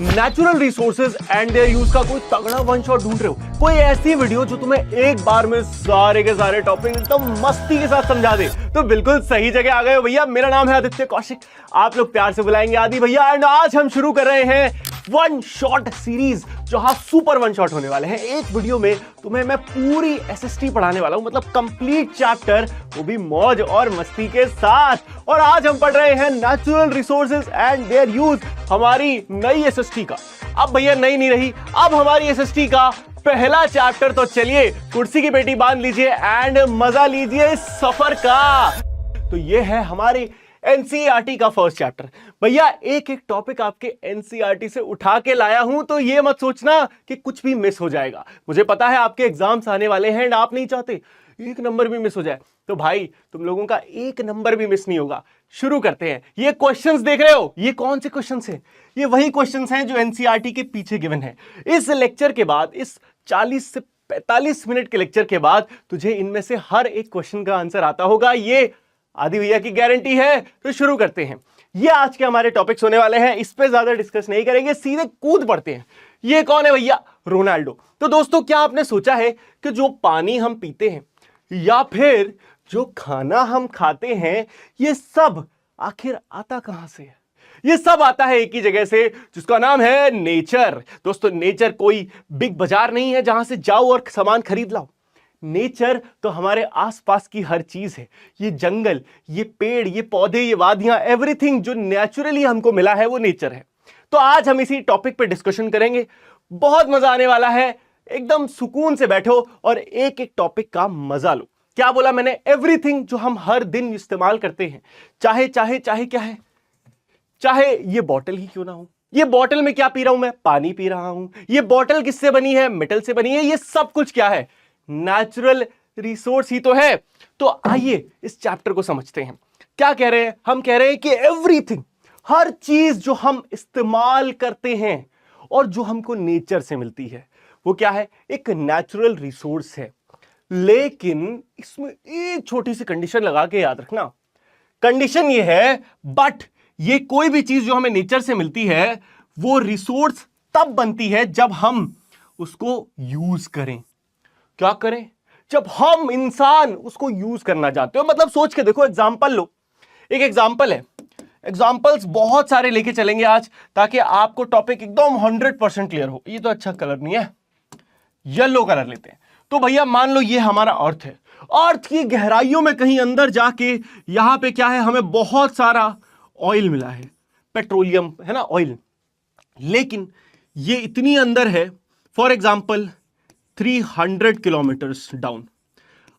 Natural resources and their use का कोई तगड़ा वन शॉट ढूंढ रहे हो, कोई ऐसी वीडियो जो तुम्हें एक बार में सारे के सारे टॉपिक एकदम मस्ती के साथ समझा दे, तो बिल्कुल सही जगह आ गए हो भैया। मेरा नाम है आदित्य कौशिक, आप लोग प्यार से बुलाएंगे आदि भैया। एंड आज हम शुरू कर रहे हैं वन शॉट सीरीज, जहां सुपर वन शॉट होने वाले हैं। एक वीडियो में तुम्हें मैं पूरी एसएसटी पढ़ाने वाला हूं, मतलब कंप्लीट चैप्टर, वो भी मौज और मस्ती के साथ। और आज हम पढ़ रहे हैं natural resources and their use, हमारी नई एसएसटी का। अब भैया नई नहीं रही, अब हमारी एसएसटी का पहला चैप्टर। तो चलिए कुर्सी की पेटी बांध लीजिए एंड मजा लीजिए इस सफर का। तो ये है हमारी एनसीईआरटी का फर्स्ट चैप्टर। भैया एक एक टॉपिक आपके एनसीईआरटी से उठा के लाया हूं, तो ये मत सोचना कि कुछ भी मिस हो जाएगा। मुझे पता है आपके एग्जाम्स आने वाले हैं एंड आप नहीं चाहते एक नंबर भी मिस हो जाए, तो भाई तुम लोगों का एक नंबर भी मिस नहीं होगा। शुरू करते हैं। ये क्वेश्चंस देख रहे हो, ये कौन से क्वेश्चंस हैं? ये वही क्वेश्चंस हैं जो एनसीईआरटी के पीछे गिवन है। इस लेक्चर के बाद, इस 40 से 45 मिनट के लेक्चर के बाद तुझे इनमें से हर एक क्वेश्चन का आंसर आता होगा, ये आदि भैया की गारंटी है। तो शुरू करते हैं। ये आज के हमारे टॉपिक्स होने वाले हैं, इस पे ज्यादा डिस्कस नहीं करेंगे, सीधे कूद पड़ते हैं। ये कौन है भैया? रोनाल्डो। तो दोस्तों क्या आपने सोचा है कि जो पानी हम पीते हैं या फिर जो खाना हम खाते हैं, ये सब आखिर आता कहां से है? ये सब आता है एक ही जगह से, जिसका नाम है नेचर। दोस्तों नेचर कोई बिग बाजार नहीं है जहां से जाओ और सामान खरीद लाओ। नेचर तो हमारे आसपास की हर चीज है। ये जंगल, ये पेड़, ये पौधे, ये वादियां, एवरीथिंग जो नेचुरली हमको मिला है वो नेचर है। तो आज हम इसी टॉपिक पे डिस्कशन करेंगे। बहुत मजा आने वाला है, एकदम सुकून से बैठो और एक एक टॉपिक का मजा लो। क्या बोला मैंने? एवरीथिंग जो हम हर दिन इस्तेमाल करते हैं, चाहे चाहे चाहे क्या है, चाहे ये बॉटल ही क्यों ना हो। ये बॉटल में क्या पी रहा हूं मैं? पानी पी रहा हूं। ये बॉटल किससे बनी है? मेटल से बनी है। ये सब कुछ क्या है? नेचुरल रिसोर्स ही तो है। तो आइए इस चैप्टर को समझते हैं। क्या कह रहे हैं? हम कह रहे हैं कि एवरीथिंग, हर चीज जो हम इस्तेमाल करते हैं और जो हमको नेचर से मिलती है, वो क्या है? एक नेचुरल रिसोर्स है। लेकिन इसमें एक छोटी सी कंडीशन लगा के याद रखना। कंडीशन ये है, बट ये कोई भी चीज जो हमें नेचर से मिलती है, वो रिसोर्स तब बनती है जब हम उसको यूज करें। क्या करें? जब हम इंसान उसको यूज करना चाहते हो। मतलब सोच के देखो, एग्जांपल लो। एक एग्जांपल है, एग्जांपल्स बहुत सारे लेके चलेंगे आज, ताकि आपको टॉपिक एकदम 100% क्लियर हो। ये तो अच्छा कलर नहीं है, येलो कलर लेते हैं। तो भैया मान लो ये हमारा अर्थ है। अर्थ की गहराइयों में कहीं अंदर जाके यहां पे क्या है? हमें बहुत सारा ऑयल मिला है, पेट्रोलियम है ना, ऑयल। लेकिन ये इतनी अंदर है, फॉर एग्जांपल 300 किलोमीटर्स डाउन।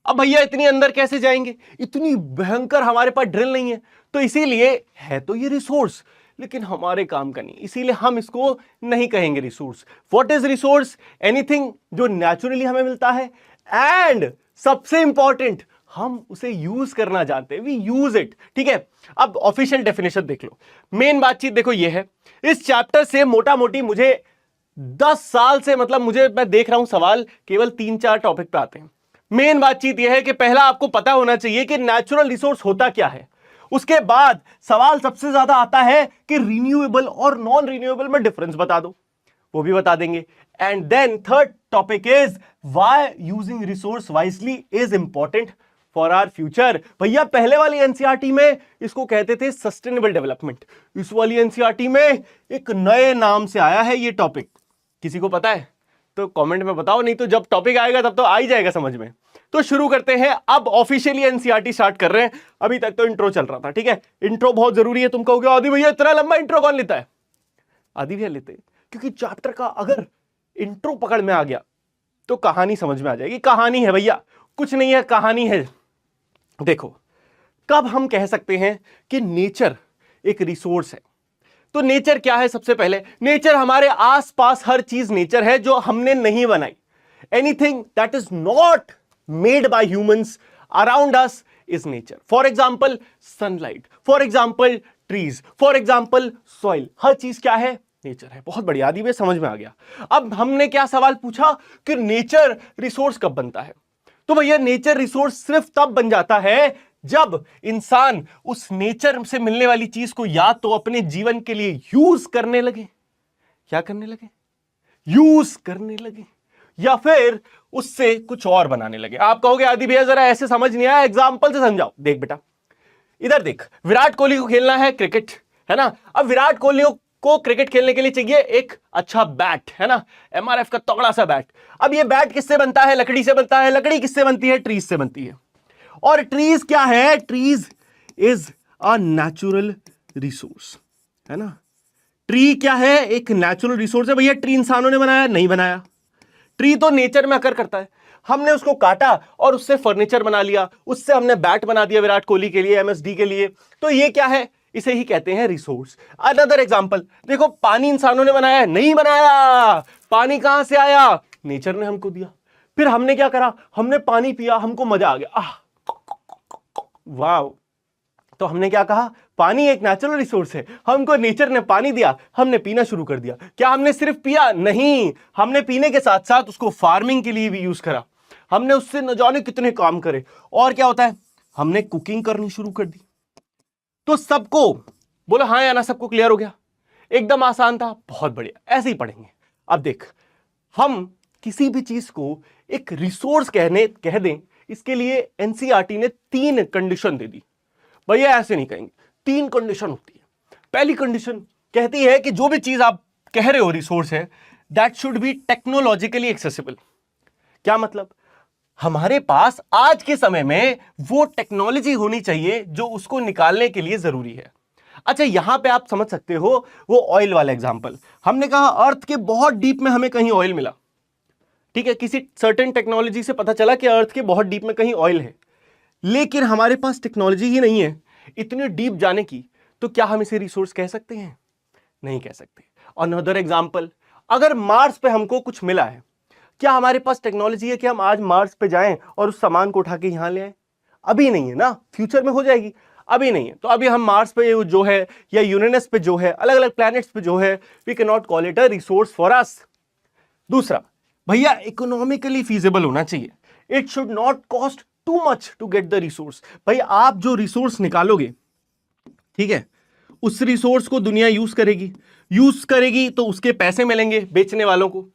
अब भैया इतनी अंदर कैसे जाएंगे? इतनी भयंकर हमारे पास ड्रिल नहीं है। तो इसीलिए है तो ये रिसोर्स, लेकिन हमारे काम का नहीं, इसीलिए हम इसको नहीं कहेंगे resource. What is resource? Anything जो नेचुरली हमें मिलता है एंड सबसे इंपॉर्टेंट, हम उसे यूज करना जानते हैं। We use it. ठीक है, अब ऑफिशियल डेफिनेशन देख लो। मेन बातचीत देखो ये है। इस चैप्टर से मोटा मोटी मुझे 10 साल से, मतलब मैं देख रहा हूं सवाल केवल 3-4 टॉपिक पे आते हैं। मेन बातचीत यह है कि पहला आपको पता होना चाहिए कि नेचुरल रिसोर्स होता क्या है। उसके बाद सवाल सबसे ज्यादा आता है कि रिन्यूएबल और नॉन रिन्यूएबल में डिफरेंस बता दो, वो भी बता देंगे। And then third topic is why using resource wisely is important for our future. भैया पहले वाली एनसीईआरटी में इसको कहते थे सस्टेनेबल डेवलपमेंट। इस वाली एनसीईआरटी में एक नए नाम से आया है ये टॉपिक। किसी को पता है तो कमेंट में बताओ, नहीं तो जब टॉपिक आएगा तब तो आ ही जाएगा समझ में। तो शुरू करते हैं। अब ऑफिशियली एनसीईआरटी स्टार्ट कर रहे हैं। अभी तक तो इंट्रो चल रहा था। ठीक है, इंट्रो बहुत जरूरी है। तुम कहोगे आदि भैया इतना लंबा इंट्रो कौन लेता है? आदि भैया लेते हैं, क्योंकि चैप्टर का अगर इंट्रो पकड़ में आ गया तो कहानी समझ में आ जाएगी। कहानी है भैया, कुछ नहीं है, कहानी है। देखो, कब हम कह सकते हैं कि नेचर एक रिसोर्स है? तो नेचर क्या है? सबसे पहले नेचर हमारे आसपास हर चीज नेचर है जो हमने नहीं बनाई। Anything that is not made by humans around us is nature. For example sunlight, for example trees, for example soil. हर चीज क्या है? नेचर है। बहुत बढ़िया, आदि में समझ में आ गया। अब हमने क्या सवाल पूछा कि नेचर रिसोर्स कब बनता है? तो भैया नेचर रिसोर्स सिर्फ तब बन जाता है जब इंसान उस नेचर से मिलने वाली चीज को या तो अपने जीवन के लिए यूज करने लगे क्या करने लगे, यूज करने लगे, या फिर उससे कुछ और बनाने लगे। आप कहोगे आदि भैया जरा ऐसे समझ नहीं आया, एग्जाम्पल से समझाओ। देख बेटा, इधर देख, विराट कोहली को खेलना है क्रिकेट, है ना। अब विराट कोहली को क्रिकेट खेलने के लिए चाहिए एक अच्छा बैट, है ना, एमआरएफ का तगड़ा सा बैट। अब ये बैट किससे बनता है, लकड़ी से बनता है। लकड़ी किससे बनती है, ट्रीज से बनती है। और ट्रीज क्या है, trees is a natural resource, है ना। ट्री क्या है, एक नेचुरल रिसोर्स है। भैया ट्री इंसानों ने बनाया, नहीं बनाया। ट्री तो नेचर में अकर करता है, हमने उसको काटा और उससे फर्नीचर बना लिया, उससे हमने बैट बना दिया विराट कोहली के लिए, एमएसडी के लिए। तो ये क्या है, इसे ही कहते हैं रिसोर्स। अनदर एग्जांपल देखो, पानी इंसानों ने बनाया, नहीं बनाया। पानी कहां से आया, नेचर ने हमको दिया। फिर हमने क्या करा, हमने पानी पिया, हमको मजा आ गया, वाह। तो हमने क्या कहा, पानी एक नेचुरल रिसोर्स है, हमको नेचर ने पानी दिया, हमने पीना शुरू कर दिया। क्या हमने सिर्फ पिया, नहीं, हमने पीने के साथ साथ उसको फार्मिंग के लिए भी यूज करा, हमने उससे न जाने कितने काम करे। और क्या होता है, हमने कुकिंग करनी शुरू कर दी। तो सबको बोलो हाँ या ना, सबको क्लियर हो गया, एकदम आसान था, बहुत बढ़िया, ऐसे ही पढ़ेंगे। अब देख, हम किसी भी चीज को एक रिसोर्स कह दें, इसके लिए एनसीईआरटी ने 3 कंडीशन दे दी। भैया ऐसे नहीं कहेंगे, 3 कंडीशन होती है। पहली कंडीशन कहती है कि जो भी चीज आप कह रहे हो रिसोर्स है, that should be technologically accessible. क्या मतलब, हमारे पास आज के समय में वो टेक्नोलॉजी होनी चाहिए जो उसको निकालने के लिए जरूरी है। अच्छा, यहां पे आप समझ सकते हो वो ऑयल वाला एग्जांपल। हमने कहा अर्थ के बहुत डीप में हमें कहीं ऑयल मिला, ठीक है, किसी सर्टेन टेक्नोलॉजी से पता चला कि अर्थ के बहुत डीप में कहीं ऑयल है, लेकिन हमारे पास टेक्नोलॉजी ही नहीं है इतने डीप जाने की। तो क्या हम इसे रिसोर्स कह सकते हैं, नहीं कह सकते। अनदर एग्जांपल, अगर मार्स पे हमको कुछ मिला है, क्या हमारे पास टेक्नोलॉजी है कि हम आज मार्स पे जाएं और उस सामान को उठा के यहां ले आए? अभी नहीं है ना, फ्यूचर में हो जाएगी, अभी नहीं है। तो अभी हम मार्स पे जो है या यूरेनस पे जो है, अलग अलग प्लैनेट्स पे जो है, we can not call it a resource for us. दूसरा, भैया इकोनॉमिकली फीजिबल होना चाहिए, it should not cost too much to get the resource. भाई आप जो रिसोर्स निकालोगे, ठीक है, उस रिसोर्स को दुनिया यूज करेगी तो उसके पैसे मिलेंगे बेचने वालों को।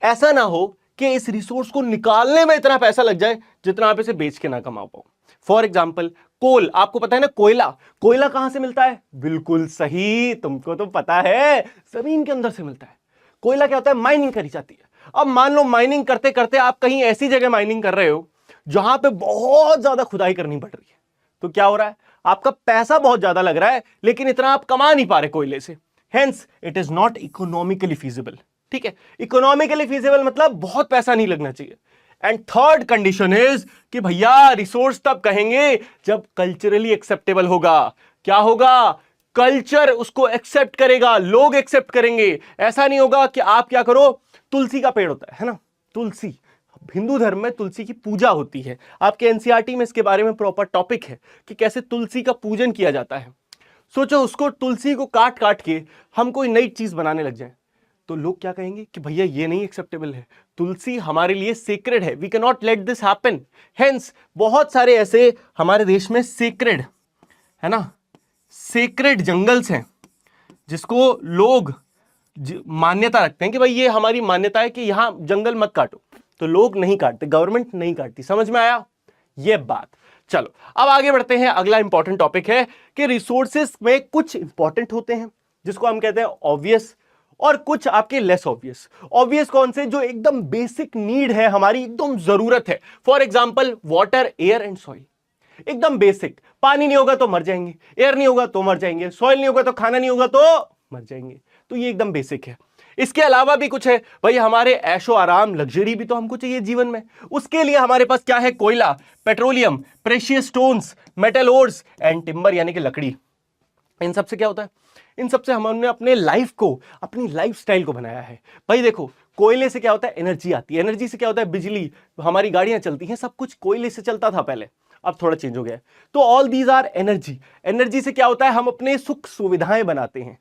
ऐसा ना हो कि इस रिसोर्स को निकालने में इतना पैसा लग जाए जितना आप इसे बेच के ना कमा पाओ। फॉर एग्जाम्पल कोल, आपको पता है ना, कोयला कहां से मिलता है, बिल्कुल सही, तुमको तो पता है, जमीन के अंदर से मिलता है। कोयला क्या होता है, माइनिंग करी जाती है। अब मान लो माइनिंग करते करते आप कहीं ऐसी जगह माइनिंग कर रहे हो जहां पे बहुत ज्यादा खुदाई करनी पड़ रही है, तो क्या हो रहा है, आपका पैसा बहुत ज्यादा लग रहा है लेकिन इतना आप कमा नहीं पा रहे कोयले से, hence it is not economically feasible. ठीक है, इकोनॉमिकली फीजिबल मतलब बहुत पैसा नहीं लगना चाहिए। एंड थर्ड कंडीशन इज कि भैया रिसोर्स तब कहेंगे जब कल्चरली एक्सेप्टेबल होगा। क्या होगा, कल्चर उसको एक्सेप्ट करेगा, लोग एक्सेप्ट करेंगे। ऐसा नहीं होगा कि आप क्या करो, तुलसी का पेड़ होता है ना, तुलसी, हिंदू धर्म में तुलसी की पूजा होती है, आपके एनसीईआरटी में इसके बारे में प्रॉपर टॉपिक है कि कैसे तुलसी का पूजन किया जाता है। सोचो उसको, तुलसी को काट काट के हम कोई नई चीज बनाने लग जाए तो लोग क्या कहेंगे कि भैया ये नहीं एक्सेप्टेबल है, तुलसी हमारे लिए सेक्रेड है, we can not let this happen. Hence बहुत सारे ऐसे हमारे देश में सेक्रेड, है ना, सेक्रेड जंगल्स हैं जिसको लोग मान्यता रखते हैं कि भाई ये हमारी मान्यता है कि यहां जंगल मत काटो, तो लोग नहीं काटते, गवर्नमेंट नहीं काटती। समझ में आया ये बात? चलो अब आगे बढ़ते हैं। अगला इंपॉर्टेंट टॉपिक है कि रिसोर्सेस में कुछ इंपॉर्टेंट होते हैं जिसको हम कहते हैं ऑब्वियस, और कुछ आपके लेस ऑब्वियस। ऑब्वियस कौन से, जो एकदम बेसिक नीड है, हमारी एकदम जरूरत है। For example water, air and soil, एकदम बेसिक। पानी नहीं होगा तो मर जाएंगे, एयर नहीं होगा तो मर जाएंगे, सॉइल नहीं होगा तो खाना नहीं होगा तो मर जाएंगे। तो ये एकदम बेसिक है। इसके अलावा भी कुछ है भाई, हमारे ऐशो आराम, लग्जरी भी तो हमको चाहिए जीवन में। उसके लिए हमारे पास क्या है, कोयला, petroleum, precious stones, metal ores and timber यानी कि लकड़ी। इन सबसे क्या होता है, इन सबसे हमने अपने लाइफ को, अपनी लाइफस्टाइल को बनाया है। भाई देखो, कोयले से क्या होता है, एनर्जी आती है, एनर्जी से क्या होता है, बिजली, हमारी गाड़ियां चलती हैं, सब कुछ कोयले से चलता था पहले, अब थोड़ा चेंज हो गया है। तो all these are energy. Energy से क्या होता है, हम अपने सुख सुविधाएं बनाते हैं।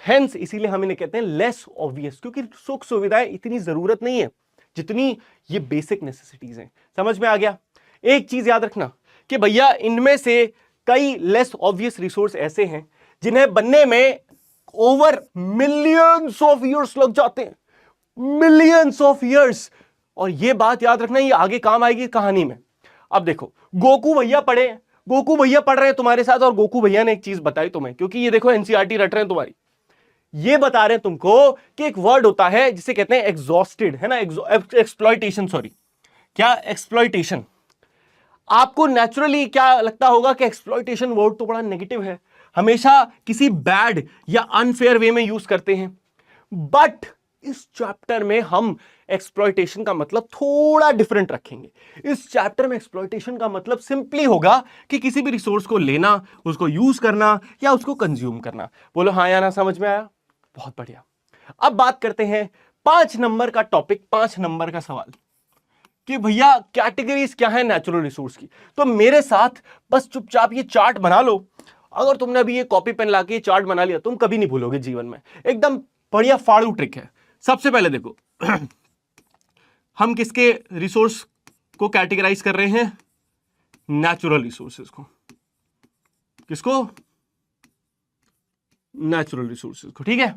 हेंस इसीलिए हम इन्हें कहते हैं लेस ऑब्वियस, क्योंकि सुख सुविधाएं इतनी जरूरत नहीं है जितनी ये बेसिक नेसेसिटीज हैं। समझ में आ गया? एक चीज याद रखना कि भैया इनमें से कई लेस ऑब्वियस रिसोर्स ऐसे हैं जिन्हें बनने में ओवर मिलियंस ऑफ ईयर्स लग जाते हैं, मिलियंस ऑफ ईयर्स। और ये बात याद रखना, ये आगे काम आएगी कहानी में। अब देखो, गोकू भैया पढ़ रहे हैं तुम्हारे साथ, और गोकू भैया ने एक चीज बताई तुम्हें, क्योंकि ये देखो एनसीईआरटी रट रहे हैं तुम्हारी। ये बता रहे हैं तुमको कि एक वर्ड होता है जिसे कहते हैं एग्जॉस्टेड, है ना, एक्सप्लॉइटेशन, सॉरी, क्या एक्सप्लॉइटेशन। आपको नेचुरली क्या लगता होगा कि एक्सप्लॉइटेशन वर्ड तो बड़ा नेगेटिव है, हमेशा किसी बैड या अनफेयर वे में यूज करते हैं। बट इस चैप्टर में हम एक्सप्लॉइटेशन का मतलब थोड़ा डिफरेंट रखेंगे। इस चैप्टर में एक्सप्लॉइटेशन का मतलब सिंपली होगा कि किसी भी रिसोर्स को लेना, उसको यूज करना या उसको कंज्यूम करना। बोलो हाँ या ना, समझ में आया? बहुत बढ़िया। अब बात करते हैं 5 नंबर का टॉपिक, 5 नंबर का सवाल कि भैया कैटेगरीज क्या है नेचुरल रिसोर्स की। तो मेरे साथ बस चुपचाप ये चार्ट बना लो। अगर तुमने अभी ये कॉपी पेन लाके ये चार्ट बना लिया, तुम कभी नहीं भूलोगे जीवन में। एकदम बढ़िया फाड़ू ट्रिक है। सबसे पहले देखो हम किसके रिसोर्स को कैटेगराइज कर रहे हैं? नेचुरल रिसोर्सेज को। किसको? नेचुरल रिसोर्सेज को, ठीक है।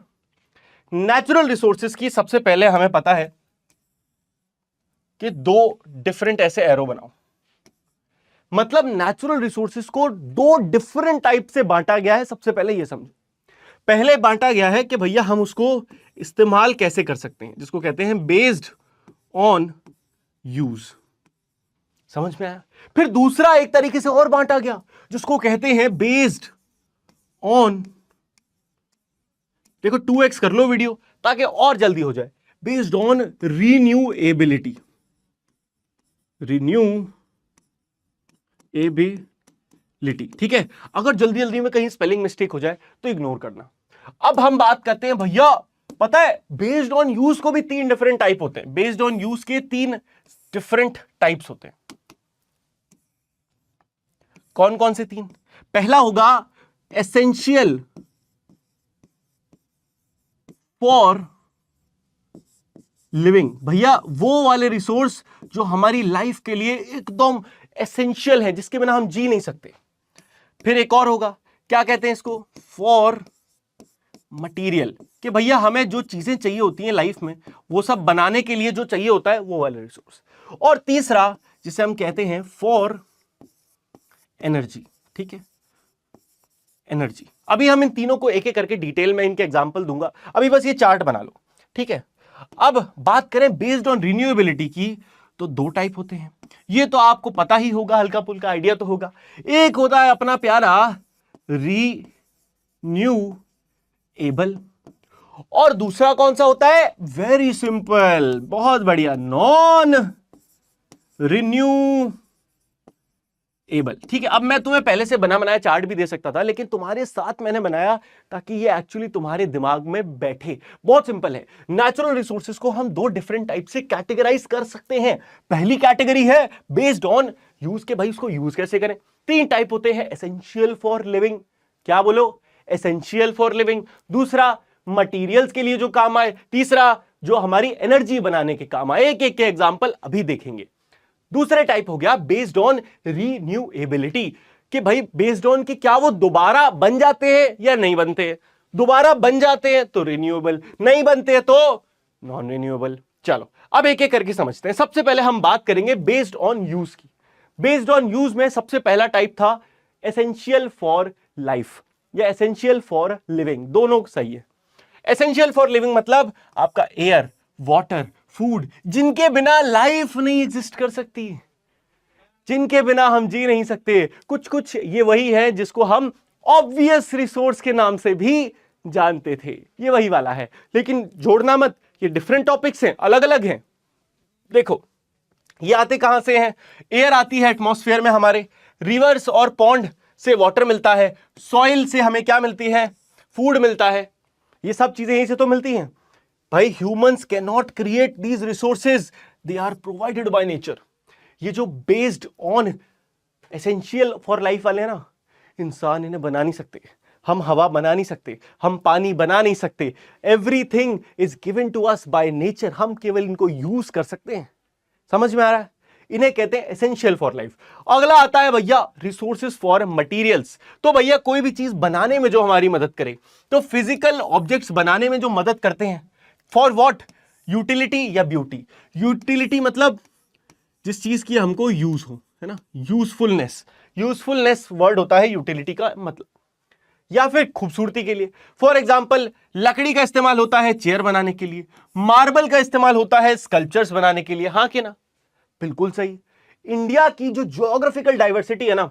नेचुरल रिसोर्सेज की सबसे पहले हमें पता है कि 2 डिफरेंट ऐसे एरो बनाओ। मतलब नेचुरल रिसोर्सेज को 2 डिफरेंट टाइप से बांटा गया है। सबसे पहले यह समझो, पहले बांटा गया है कि भैया हम उसको इस्तेमाल कैसे कर सकते हैं, जिसको कहते हैं बेस्ड ऑन यूज। समझ में आया? फिर दूसरा एक तरीके से और बांटा गया, जिसको कहते हैं बेस्ड ऑन, देखो 2x कर लो वीडियो ताकि और जल्दी हो जाए, बेस्ड ऑन रीन्यूएबिलिटी। रीन्यूएबिलिटी, ठीक है। अगर जल्दी जल्दी में कहीं स्पेलिंग मिस्टेक हो जाए तो इग्नोर करना। अब हम बात करते हैं भैया, पता है बेस्ड ऑन यूज को भी 3 डिफरेंट टाइप होते हैं। बेस्ड ऑन यूज के 3 डिफरेंट टाइप्स होते हैं। कौन कौन से 3? पहला होगा एसेंशियल फॉर लिविंग। भैया वो वाले रिसोर्स जो हमारी लाइफ के लिए एकदम एसेंशियल है, जिसके बिना हम जी नहीं सकते। फिर एक और होगा, क्या कहते हैं इसको? फॉर मटेरियल, कि भैया हमें जो चीजें चाहिए होती हैं लाइफ में, वो सब बनाने के लिए जो चाहिए होता है, वो वाले रिसोर्स। और तीसरा जिसे हम कहते हैं फॉर एनर्जी, ठीक है, एनर्जी। अभी हम इन तीनों को एक एक करके डिटेल में इनके एग्जांपल दूंगा, अभी बस ये चार्ट बना लो, ठीक है। अब बात करें बेस्ड ऑन रिन्यूएबिलिटी की, तो 2 टाइप होते हैं। ये तो आपको पता ही होगा, हल्का फुल्का आइडिया तो होगा। एक होता है अपना प्यारा रीन्यूएबल, और दूसरा कौन सा होता है? वेरी सिंपल, बहुत बढ़िया, नॉन रिन्यूएबल, ठीक है। अब मैं तुम्हें पहले से बना बनाया चार्ट भी दे सकता था, लेकिन तुम्हारे साथ मैंने बनाया ताकि ये एक्चुअली तुम्हारे दिमाग में बैठे। बहुत सिंपल है। नेचुरल रिसोर्सेज को हम 2 डिफरेंट टाइप से कैटेगराइज कर सकते हैं। पहली कैटेगरी है बेस्ड ऑन यूज, के भाई उसको यूज कैसे करें। 3 टाइप होते हैं, एसेंशियल फॉर लिविंग, क्या बोलो? Essential for living. दूसरा मटीरियल्स के लिए जो काम आए। तीसरा जो हमारी एनर्जी बनाने के काम आए। एक एक के एग्जाम्पल अभी देखेंगे। दूसरे टाइप हो गया बेस्ड ऑन रीन्यूएबिलिटी, कि भाई बेस्ड ऑन कि क्या वो दोबारा बन जाते हैं या नहीं बनते हैं। दोबारा बन जाते हैं तो रिन्यूएबल, नहीं बनते हैं तो नॉन रिन्यूएबल। चलो अब एक एक करके समझते हैं। सबसे पहले हम बात करेंगे बेस्ड ऑन यूज की। बेस्ड ऑन यूज में सबसे पहला टाइप था एसेंशियल फॉर लाइफ या एसेंशियल फॉर लिविंग, दोनों सही है। एसेंशियल फॉर लिविंग मतलब आपका एयर, वाटर, फूड, जिनके बिना लाइफ नहीं एग्जिस्ट कर सकती, जिनके बिना हम जी नहीं सकते। कुछ कुछ ये वही है जिसको हम ऑब्वियस रिसोर्स के नाम से भी जानते थे, ये वही वाला है। लेकिन जोड़ना मत, ये डिफरेंट टॉपिक्स हैं, अलग अलग हैं। देखो ये आते कहां से हैं? एयर आती है एटमॉस्फेयर में हमारे, रिवर्स और पॉन्ड से वाटर मिलता है, सॉइल से हमें क्या मिलती है? फूड मिलता है। ये सब चीजें यहीं से तो मिलती हैं भाई। Humans can not create these resources, they are provided by nature. ये जो based on essential for life वाले हैं ना, इंसान इन्हें बना नहीं सकते। हम हवा बना नहीं सकते, हम पानी बना नहीं सकते। Everything is given to us by nature, हम केवल इनको यूज कर सकते हैं। समझ में आ रहा है? इन्हें कहते हैं एसेंशियल फॉर लाइफ। अगला आता है भैया रिसोर्सेज फॉर मटेरियल्स। तो भैया कोई भी चीज बनाने में जो हमारी मदद करे, तो फिजिकल ऑब्जेक्ट्स बनाने में जो मदद करते हैं, फॉर व्हाट, यूटिलिटी या ब्यूटी। यूटिलिटी मतलब जिस चीज की हमको यूज हो, है ना, यूजफुलनेस। यूजफुलनेस वर्ड होता है यूटिलिटी का मतलब, या फिर खूबसूरती के लिए। फॉर एग्जाम्पल लकड़ी का इस्तेमाल होता है चेयर बनाने के लिए, मार्बल का इस्तेमाल होता है स्कल्पचर्स बनाने के लिए। हाँ कि ना, बिल्कुल सही। इंडिया की जो ज्योग्राफिकल डाइवर्सिटी है ना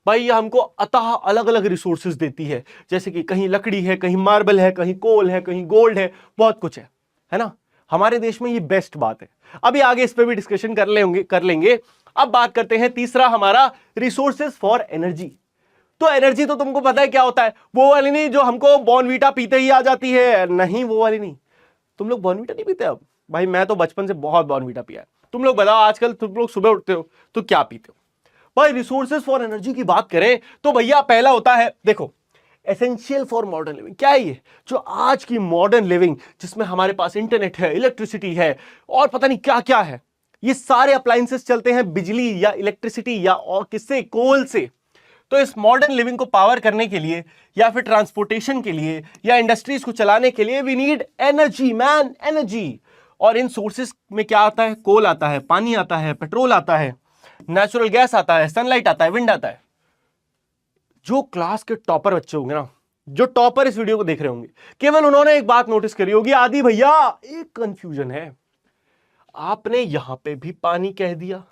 भाई, ये हमको अतः अलग अलग रिसोर्सेज देती है, जैसे कि कहीं लकड़ी है, कहीं मार्बल है, कहीं कोल है, कहीं गोल्ड है, बहुत कुछ है ना। हमारे देश में ये बेस्ट बात है। अभी आगे इस पे भी डिस्कशन कर लेंगे। अब बात करते हैं तीसरा हमारा रिसोर्सेज फॉर एनर्जी। तो एनर्जी तो तुमको पता है क्या होता है, वो वाली नहीं जो हमको बॉर्नवीटा पीते ही आ जाती है, नहीं वो वाली नहीं। तुम लोग बॉर्नवीटा नहीं पीते अब? भाई मैं तो बचपन से बहुत बॉर्नवीटा पिया है। तुम लोग बताओ आजकल तुम लोग सुबह उठते हो तो क्या पीते हो? भाई रिसोर्सेज फॉर एनर्जी की बात करें तो भैया पहला होता है, देखो, एसेंशियल फॉर मॉडर्न लिविंग। क्या है ये? जो आज की मॉडर्न लिविंग जिसमें हमारे पास इंटरनेट है, इलेक्ट्रिसिटी है और पता नहीं क्या क्या है, ये सारे अप्लायंसेस चलते हैं बिजली या इलेक्ट्रिसिटी या और किससे, कोल से। तो इस मॉडर्न लिविंग को पावर करने के लिए या फिर ट्रांसपोर्टेशन के लिए या इंडस्ट्रीज को चलाने के लिए we need energy man, energy. और इन सोर्सेस में क्या आता है? कोल आता है, पानी आता है, पेट्रोल आता है, नेचुरल गैस आता है, सनलाइट आता है, विंड आता है। जो क्लास के टॉपर बच्चे होंगे ना, जो टॉपर इस वीडियो को देख रहे होंगे, केवल उन्होंने एक बात नोटिस करी होगी, आदि भैया एक कंफ्यूजन है, आपने यहां पे भी पानी कह दिया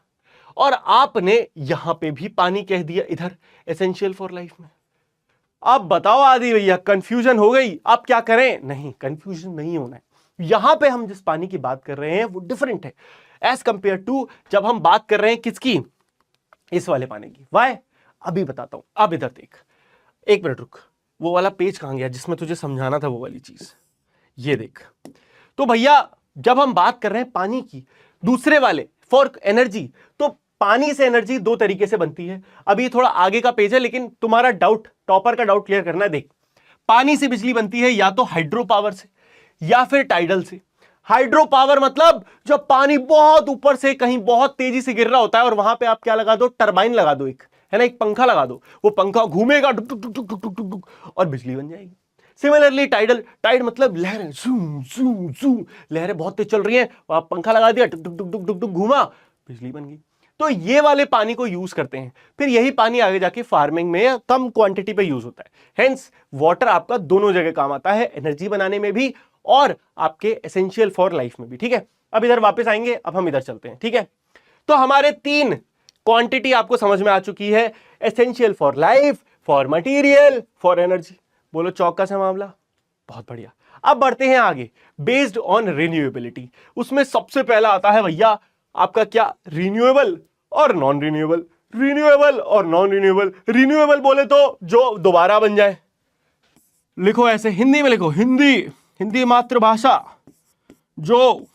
और आपने यहां पे भी पानी कह दिया इधर एसेंशियल फॉर लाइफ में। आप बताओ आदि भैया कंफ्यूजन हो गई, आप क्या करें? नहीं, कंफ्यूजन नहीं होना है। यहां पे हम जिस पानी की बात कर रहे हैं वो डिफरेंट है एज कंपेयर टू जब हम बात कर रहे हैं किसकी, इस वाले पानी की। वाई? अभी बताता हूं। अब इधर देख, एक मिनट रुक, वो वाला पेज कहां गया जिसमें तुझे समझाना था वो वाली चीज, ये देख। तो भैया जब हम बात कर रहे हैं पानी की दूसरे वाले फॉर एनर्जी, तो पानी से एनर्जी दो तरीके से बनती है। अभी थोड़ा आगे का पेज है लेकिन तुम्हारा डाउट, टॉपर का डाउट क्लियर करना है। देख, पानी से बिजली बनती है या तो हाइड्रो पावर से या फिर टाइडल से। हाइड्रो पावर मतलब जब पानी बहुत ऊपर से कहीं बहुत तेजी से गिर रहा होता है और वहां पे आप क्या लगा दो, टरबाइन लगा दो, एक है ना, एक पंखा लगा दो, वो पंखा घूमेगा डुक डुक डुक डुक डुक डुक और बिजली बन जाएगी। सिमिलरली टाइडल, टाइड मतलब लहरें, जूम जूम जूम, लहरें बहुत तेज चल रही हैं, आप पंखा लगा दिया, डुक डुक डुक डुक डुक घूमा, बिजली बन गई। तो ये वाले पानी को यूज करते हैं, फिर यही पानी आगे जाके फार्मिंग में कम क्वांटिटी पे यूज होता है। हेंस वाटर आपका दोनों जगह काम आता है, एनर्जी बनाने में भी और आपके एसेंशियल फॉर लाइफ में भी। ठीक है, अब इधर वापस आएंगे, अब हम इधर चलते हैं। ठीक है, तो हमारे तीन क्वांटिटी आपको समझ में आ चुकी है, essential for life, for material, for energy. बोलो चौका सा मामला, बहुत बढ़िया। अब बढ़ते हैं आगे, बेस्ड ऑन रिन्यूएबिलिटी। उसमें सबसे पहला आता है भैया आपका क्या, रिन्यूएबल और नॉन रिन्यूएबल। रिन्यूएबल और नॉन रिन्यूएबल। रिन्यूएबल बोले तो जो दोबारा बन जाए, लिखो ऐसे, हिंदी में लिखो, हिंदी मातृभाषा, जो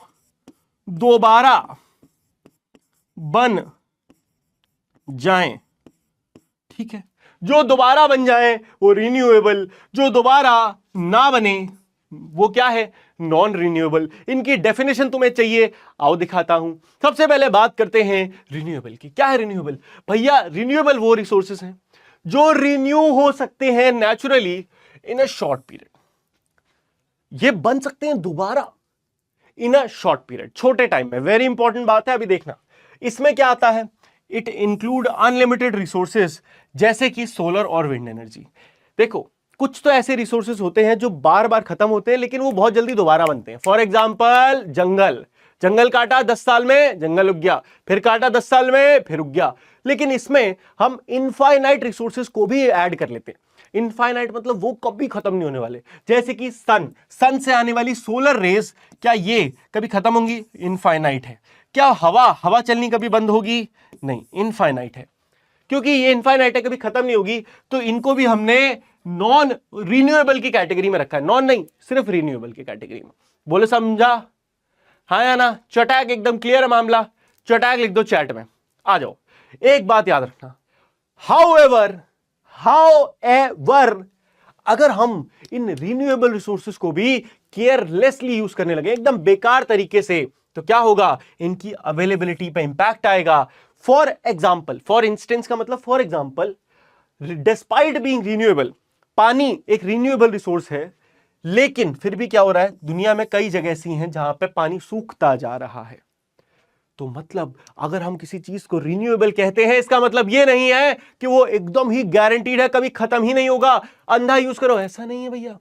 दोबारा बन जाएं। ठीक है, जो दोबारा बन जाएं वो रिन्यूएबल, जो दोबारा ना बने वो क्या है, नॉन रिन्यूएबल। इनकी डेफिनेशन तुम्हें चाहिए, आओ दिखाता हूं। सबसे पहले बात करते हैं रिन्यूएबल की। क्या है रिन्यूएबल? भैया रिन्यूएबल वो रिसोर्सेस हैं जो रिन्यू हो सकते हैं naturally in a short period. ये बन सकते हैं दोबारा इन अ शॉर्ट पीरियड, छोटे टाइम में। वेरी इंपॉर्टेंट बात है, अभी देखना इसमें क्या आता है। इट इंक्लूड अनलिमिटेड रिसोर्सेज, जैसे कि सोलर और विंड एनर्जी। देखो कुछ तो ऐसे रिसोर्सेज होते हैं जो बार बार खत्म होते हैं लेकिन वो बहुत जल्दी दोबारा बनते हैं। फॉर एग्जाम्पल जंगल काटा 10 साल में जंगल उग गया, फिर काटा 10 साल में फिर उग गया। लेकिन इसमें हम इनफाइनाइट रिसोर्सेज को भी ऐड कर लेते हैं। इनफाइनाइट मतलब वो कभी खत्म नहीं होने वाले, जैसे कि सन से आने वाली सोलर रेज, क्या ये कभी खत्म होंगी? इनफाइनाइट है। क्या हवा चलनी कभी बंद होगी? नहीं, इनफाइनाइट है। क्योंकि ये इनफाइनाइट है, कभी खत्म नहीं होगी, तो इनको भी हमने नॉन रिन्यूएबल की कैटेगरी में रखा है। नॉन नहीं, सिर्फ रिन्यूएबल की कैटेगरी में। बोले समझा? हाँ या ना? चटैक एकदम क्लियर है मामला? चटैक लिख दो चैट में, आ जाओ। एक बात याद रखना, हाउएवर अगर हम इन रिन्यूएबल रिसोर्सेज को भी केयरलेसली यूज करने लगे, एकदम बेकार तरीके से, तो क्या होगा, इनकी अवेलेबिलिटी पे इंपैक्ट आएगा। फॉर एग्जाम्पल, फॉर इंस्टेंस का मतलब for example, despite being renewable, पानी एक रिन्यूएबल रिसोर्स है, लेकिन फिर भी क्या हो रहा है, दुनिया में कई जगह ऐसी हैं जहां पे पानी सूखता जा रहा है। तो मतलब अगर हम किसी चीज को रिन्यूएबल कहते हैं, इसका मतलब यह नहीं है कि वो एकदम ही गारंटीड है, कभी खत्म ही नहीं होगा, अंधा यूज करो, ऐसा नहीं है भैया,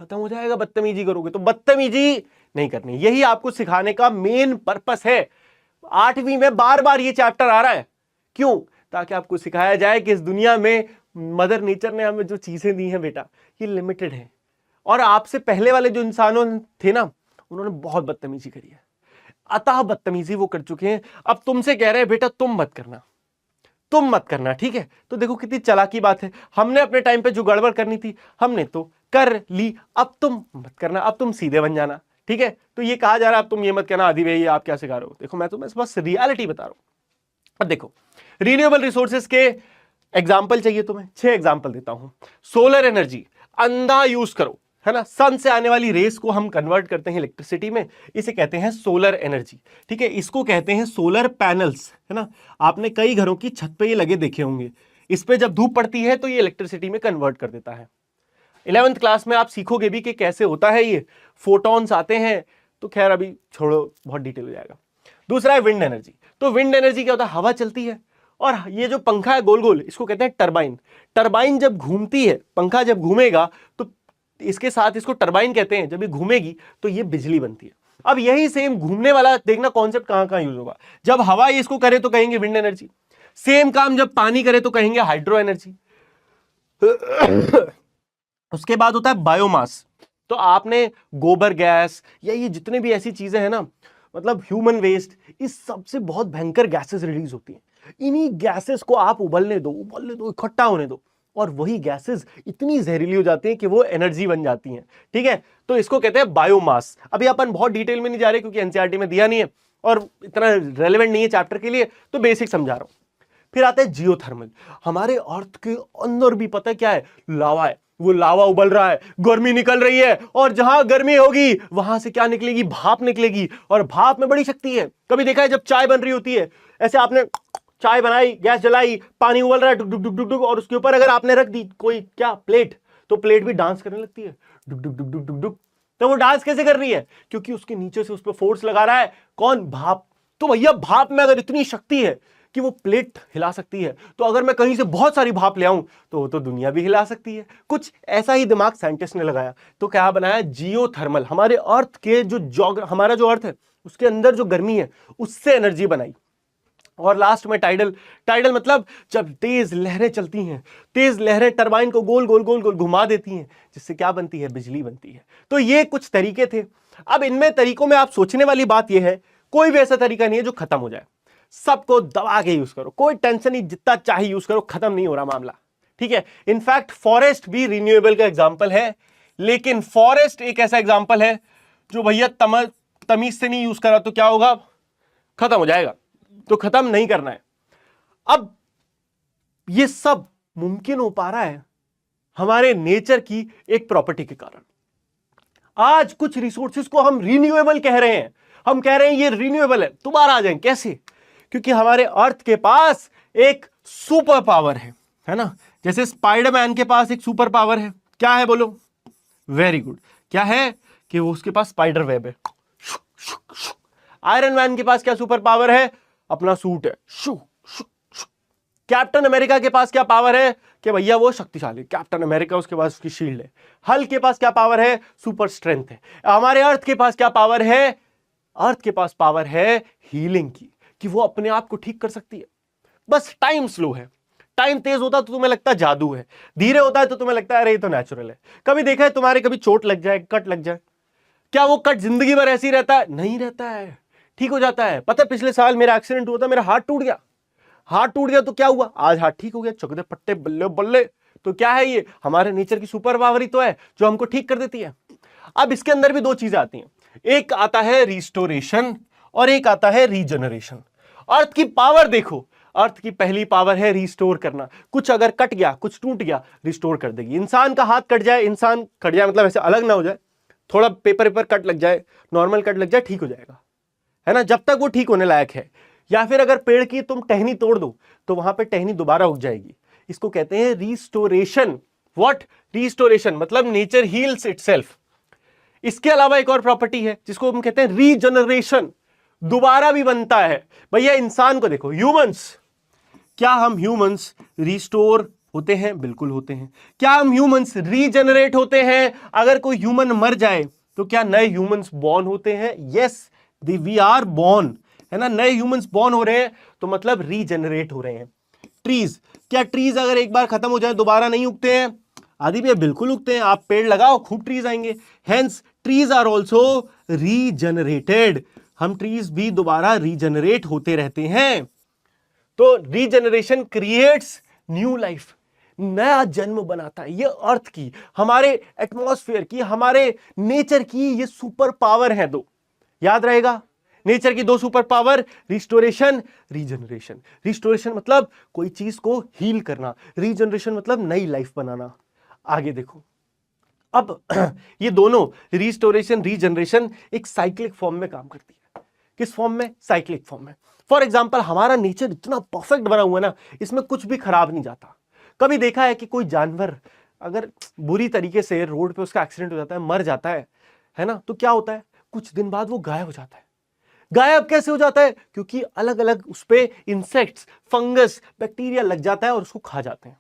खत्म हो जाएगा बदतमीजी करोगे तो। बदतमीजी नहीं करनी, यही आपको सिखाने का मेन पर्पस है। 8वीं में बार बार ये चैप्टर आ रहा है, क्यों? ताकि आपको सिखाया जाए कि इस दुनिया में मदर नेचर ने हमें जो चीजें दी हैं बेटा, ये लिमिटेड है। और आपसे पहले वाले जो इंसानों थे ना, उन्होंने बहुत बदतमीजी करी है, अतः बदतमीजी वो कर चुके हैं। अब तुमसे कह रहे हैं बेटा तुम मत करना, तुम मत करना, ठीक है? तो देखो कितनी चालाकी बात है, हमने अपने टाइम पे जो गड़बड़ करनी थी हमने तो कर ली, अब तुम मत करना, अब तुम सीधे बन जाना, ठीक है? तो ये कहा जा रहा है अब तुम ये मत कहना आदि भाई आप क्या सिखा रहे हो। देखो मैं तुम्हें बस रियलिटी बता रहा हूं। अब देखो रिन्यूएबल रिसोर्सेज के एग्जाम्पल चाहिए तुम्हें, 6 एग्जाम्पल देता हूं। सोलर एनर्जी, अंधा यूज करो, है ना, सन से आने वाली रेस को हम कन्वर्ट करते हैं इलेक्ट्रिसिटी में, इसे कहते हैं सोलर एनर्जी, ठीक है? इसको कहते हैं सोलर पैनल्स, है ना? आपने कई घरों की छत पे ये लगे देखे होंगे, इस पे जब धूप पड़ती है तो ये इलेक्ट्रिसिटी में कन्वर्ट कर देता है। 11th क्लास में आप सीखोगे भी कि कैसे होता है ये, फोटॉन्स आते हैं, तो खैर अभी छोड़ो, बहुत डिटेल हो जाएगा। दूसरा है विंड एनर्जी। तो विंड एनर्जी क्या होता है, हवा चलती है और ये जो पंखा है गोल गोल, इसको कहते हैं टरबाइन। टरबाइन जब घूमती है, पंखा जब घूमेगा तो इसके साथ इसको टरबाइन कहते हैं, जब ये घूमेगी तो ये बिजली बनती है। अब यही सेम घूमने वाला देखना कॉन्सेप्ट कहां कहां यूज होगा, जब हवा इसको करे तो कहेंगे विंड एनर्जी, सेम काम जब पानी करे तो कहेंगे हाइड्रो एनर्जी। उसके बाद होता है बायोमास। तो आपने गोबर गैस या ये जितने भी ऐसी चीजें हैं ना, मतलब ह्यूमन वेस्ट, इस सबसे बहुत भयंकर गैसेस रिलीज होती हैं। इन्हीं गैसेस को आप उबलने दो, इकट्ठा होने दो, और वही गैसेस इतनी जहरीली हो जाती हैं कि वो एनर्जी बन जाती हैं, ठीक है? तो इसको कहते हैं बायोमास। अभी अपन बहुत डिटेल में नहीं जा रहे क्योंकि एनसीईआरटी में दिया नहीं है और इतना रेलेवेंट नहीं है चैप्टर के लिए, तो बेसिक समझा रहा हूं। फिर आता है जियोथर्मल। हमारे अर्थ के अंदर भी पता है क्या है, लावा है, वो लावा उबल रहा है, गर्मी निकल रही है, और जहां गर्मी होगी वहां से क्या निकलेगी, भाप निकलेगी, और भाप में बड़ी शक्ति है। कभी देखा है जब चाय बन रही होती है, ऐसे आपने चाय बनाई, गैस जलाई, पानी उबल रहा है, डुक डुक डुक डुक डुक, और उसके ऊपर अगर आपने रख दी कोई क्या प्लेट, तो प्लेट भी डांस करने लगती है, डुक डुक डुक डुक डुक डुक। तो वो डांस कैसे कर रही है, क्योंकि उसके नीचे से उस पर फोर्स लगा रहा है कौन, भाप। तो भैया भाप में अगर इतनी शक्ति है कि वो प्लेट हिला सकती है, तो अगर मैं कहीं से बहुत सारी भाप ले आऊं तो दुनिया भी हिला सकती है। कुछ ऐसा ही दिमाग साइंटिस्ट ने लगाया, तो क्या बनाया, जियोथर्मल। हमारे अर्थ के जो हमारा जो अर्थ है उसके अंदर जो गर्मी है उससे एनर्जी बनाई। और लास्ट में टाइडल। टाइडल मतलब जब तेज लहरें चलती हैं, तेज लहरें टरबाइन को गोल गोल गोल गोल घुमा देती हैं, जिससे क्या बनती है, बिजली बनती है। तो ये कुछ तरीके थे। अब इनमें तरीकों में आप सोचने वाली बात यह है, कोई भी ऐसा तरीका नहीं है जो खत्म हो जाए, सबको दबा के यूज करो, कोई टेंशन नहीं, जितना चाहे यूज करो, खत्म नहीं हो रहा मामला, ठीक है? इनफैक्ट फॉरेस्ट भी रिन्यूएबल का एग्जांपल है, लेकिन फॉरेस्ट एक ऐसा एग्जांपल है जो भैया तमीज से नहीं यूज करा तो क्या होगा, खत्म हो जाएगा। तो खत्म नहीं करना है। अब ये सब मुमकिन हो पा रहा है हमारे नेचर की एक प्रॉपर्टी के कारण। आज कुछ रिसोर्सेज को हम रिन्यूएबल कह रहे हैं, हम कह रहे हैं ये रिन्यूएबल है, दोबारा आ जाएंगे। कैसे? क्योंकि हमारे अर्थ के पास एक सुपर पावर है ना? जैसे स्पाइडरमैन के पास एक सुपर पावर है, क्या है बोलो? वेरी गुड, क्या है कि वो उसके पास स्पाइडर वेब है। आयरन मैन के पास क्या सुपर पावर है? अपना सूट है। कैप्टन अमेरिका के पास क्या पावर है कि भैया वो शक्तिशाली, कैप्टन अमेरिका, उसके पास उसकी शील्ड है। हल्क के पास क्या पावर है? सुपर स्ट्रेंथ है। हमारे अर्थ के पास क्या पावर है? अर्थ के पास पावर है हीलिंग की, कि वो अपने आप को ठीक कर सकती है। बस टाइम स्लो है। टाइम तेज होता तो तुम्हें लगता है जादू है, धीरे होता है तो तुम्हें लगता है अरे ये तो नेचुरल है। कभी देखा है तुम्हारे कभी चोट लग जाए, कट लग जाए, क्या वो कट जिंदगी भर ऐसे ही रहता है? नहीं रहता है, ठीक हो जाता है। पता है पिछले साल मेरा एक्सीडेंट हुआ था, मेरा हाथ टूट गया। हाथ टूट गया तो क्या हुआ, आज हाथ ठीक हो गया, चकदे पट्टे बल्ले बल्ले। तो क्या है ये? हमारे नेचर की सुपर पावर ही तो है जो हमको ठीक कर देती है। अब इसके अंदर भी दो चीजें आती हैं, एक आता है रिस्टोरेशन और एक आता है रीजनरेशन। अर्थ की पावर देखो, अर्थ की पहली पावर है रिस्टोर करना। कुछ अगर कट गया, कुछ टूट गया, रिस्टोर कर देगी। इंसान का हाथ कट जाए, इंसान कट जाए मतलब ऐसे अलग ना हो जाए, थोड़ा पेपर कट लग जाए, नॉर्मल कट लग जाए, ठीक हो जाएगा, है ना, जब तक वो ठीक होने लायक है। या फिर अगर पेड़ की तुम टहनी तोड़ दो तो वहां पे टहनी दोबारा उग जाएगी। इसको कहते हैं रिस्टोरेशन। व्हाट? रिस्टोरेशन मतलब नेचर हील्स इटसेल्फ। इसके अलावा एक और प्रॉपर्टी है जिसको हम कहते हैं रीजनरेशन, दोबारा भी बनता है। भैया इंसान को देखो, ह्यूमंस, क्या हम ह्यूमंस रिस्टोर होते हैं? बिल्कुल होते हैं। क्या हम ह्यूमंस रीजनरेट होते हैं? अगर कोई ह्यूमन मर जाए तो क्या नए ह्यूमंस बॉर्न होते हैं? यस, वी आर बॉर्न, है ना, नए ह्यूमंस बॉर्न हो रहे हैं तो मतलब रीजनरेट हो रहे हैं। ट्रीज, क्या ट्रीज अगर एक बार खत्म हो जाए दोबारा नहीं उगते हैं? आदि भैया बिल्कुल उगते हैं। आप पेड़ लगाओ, खूब ट्रीज आएंगे। Hence trees are also regenerated. हम ट्रीज भी दोबारा रीजनरेट होते रहते हैं। तो रीजनरेशन क्रिएट्स न्यू लाइफ, नया जन्म बनाता है। ये अर्थ की, हमारे एटमॉस्फेयर की, हमारे नेचर की ये सुपर पावर है दो। याद रहेगा, नेचर की दो super power, restoration, regeneration. Restoration मतलब कोई चीज को हील करना, रीजनरेशन मतलब नई लाइफ बनाना। आगे देखो, अब ये दोनों रिस्टोरेशन, रीजनरेशन एक साइक्लिक फॉर्म में काम करती है। किस फॉर्म में? साइक्लिक फॉर्म में। फॉर एग्जाम्पल, हमारा नेचर इतना परफेक्ट बना हुआ है ना, इसमें कुछ भी खराब नहीं जाता। कभी देखा है कि कोई जानवर अगर बुरी तरीके से रोड पे उसका एक्सीडेंट हो जाता है, मर जाता है ना, तो क्या होता है? कुछ दिन बाद वो गायब हो जाता है। गायब कैसे हो जाता है? क्योंकि अलग अलग उस पे इंसेक्ट्स, फंगस, बैक्टीरिया लग जाता है और उसको खा जाते हैं।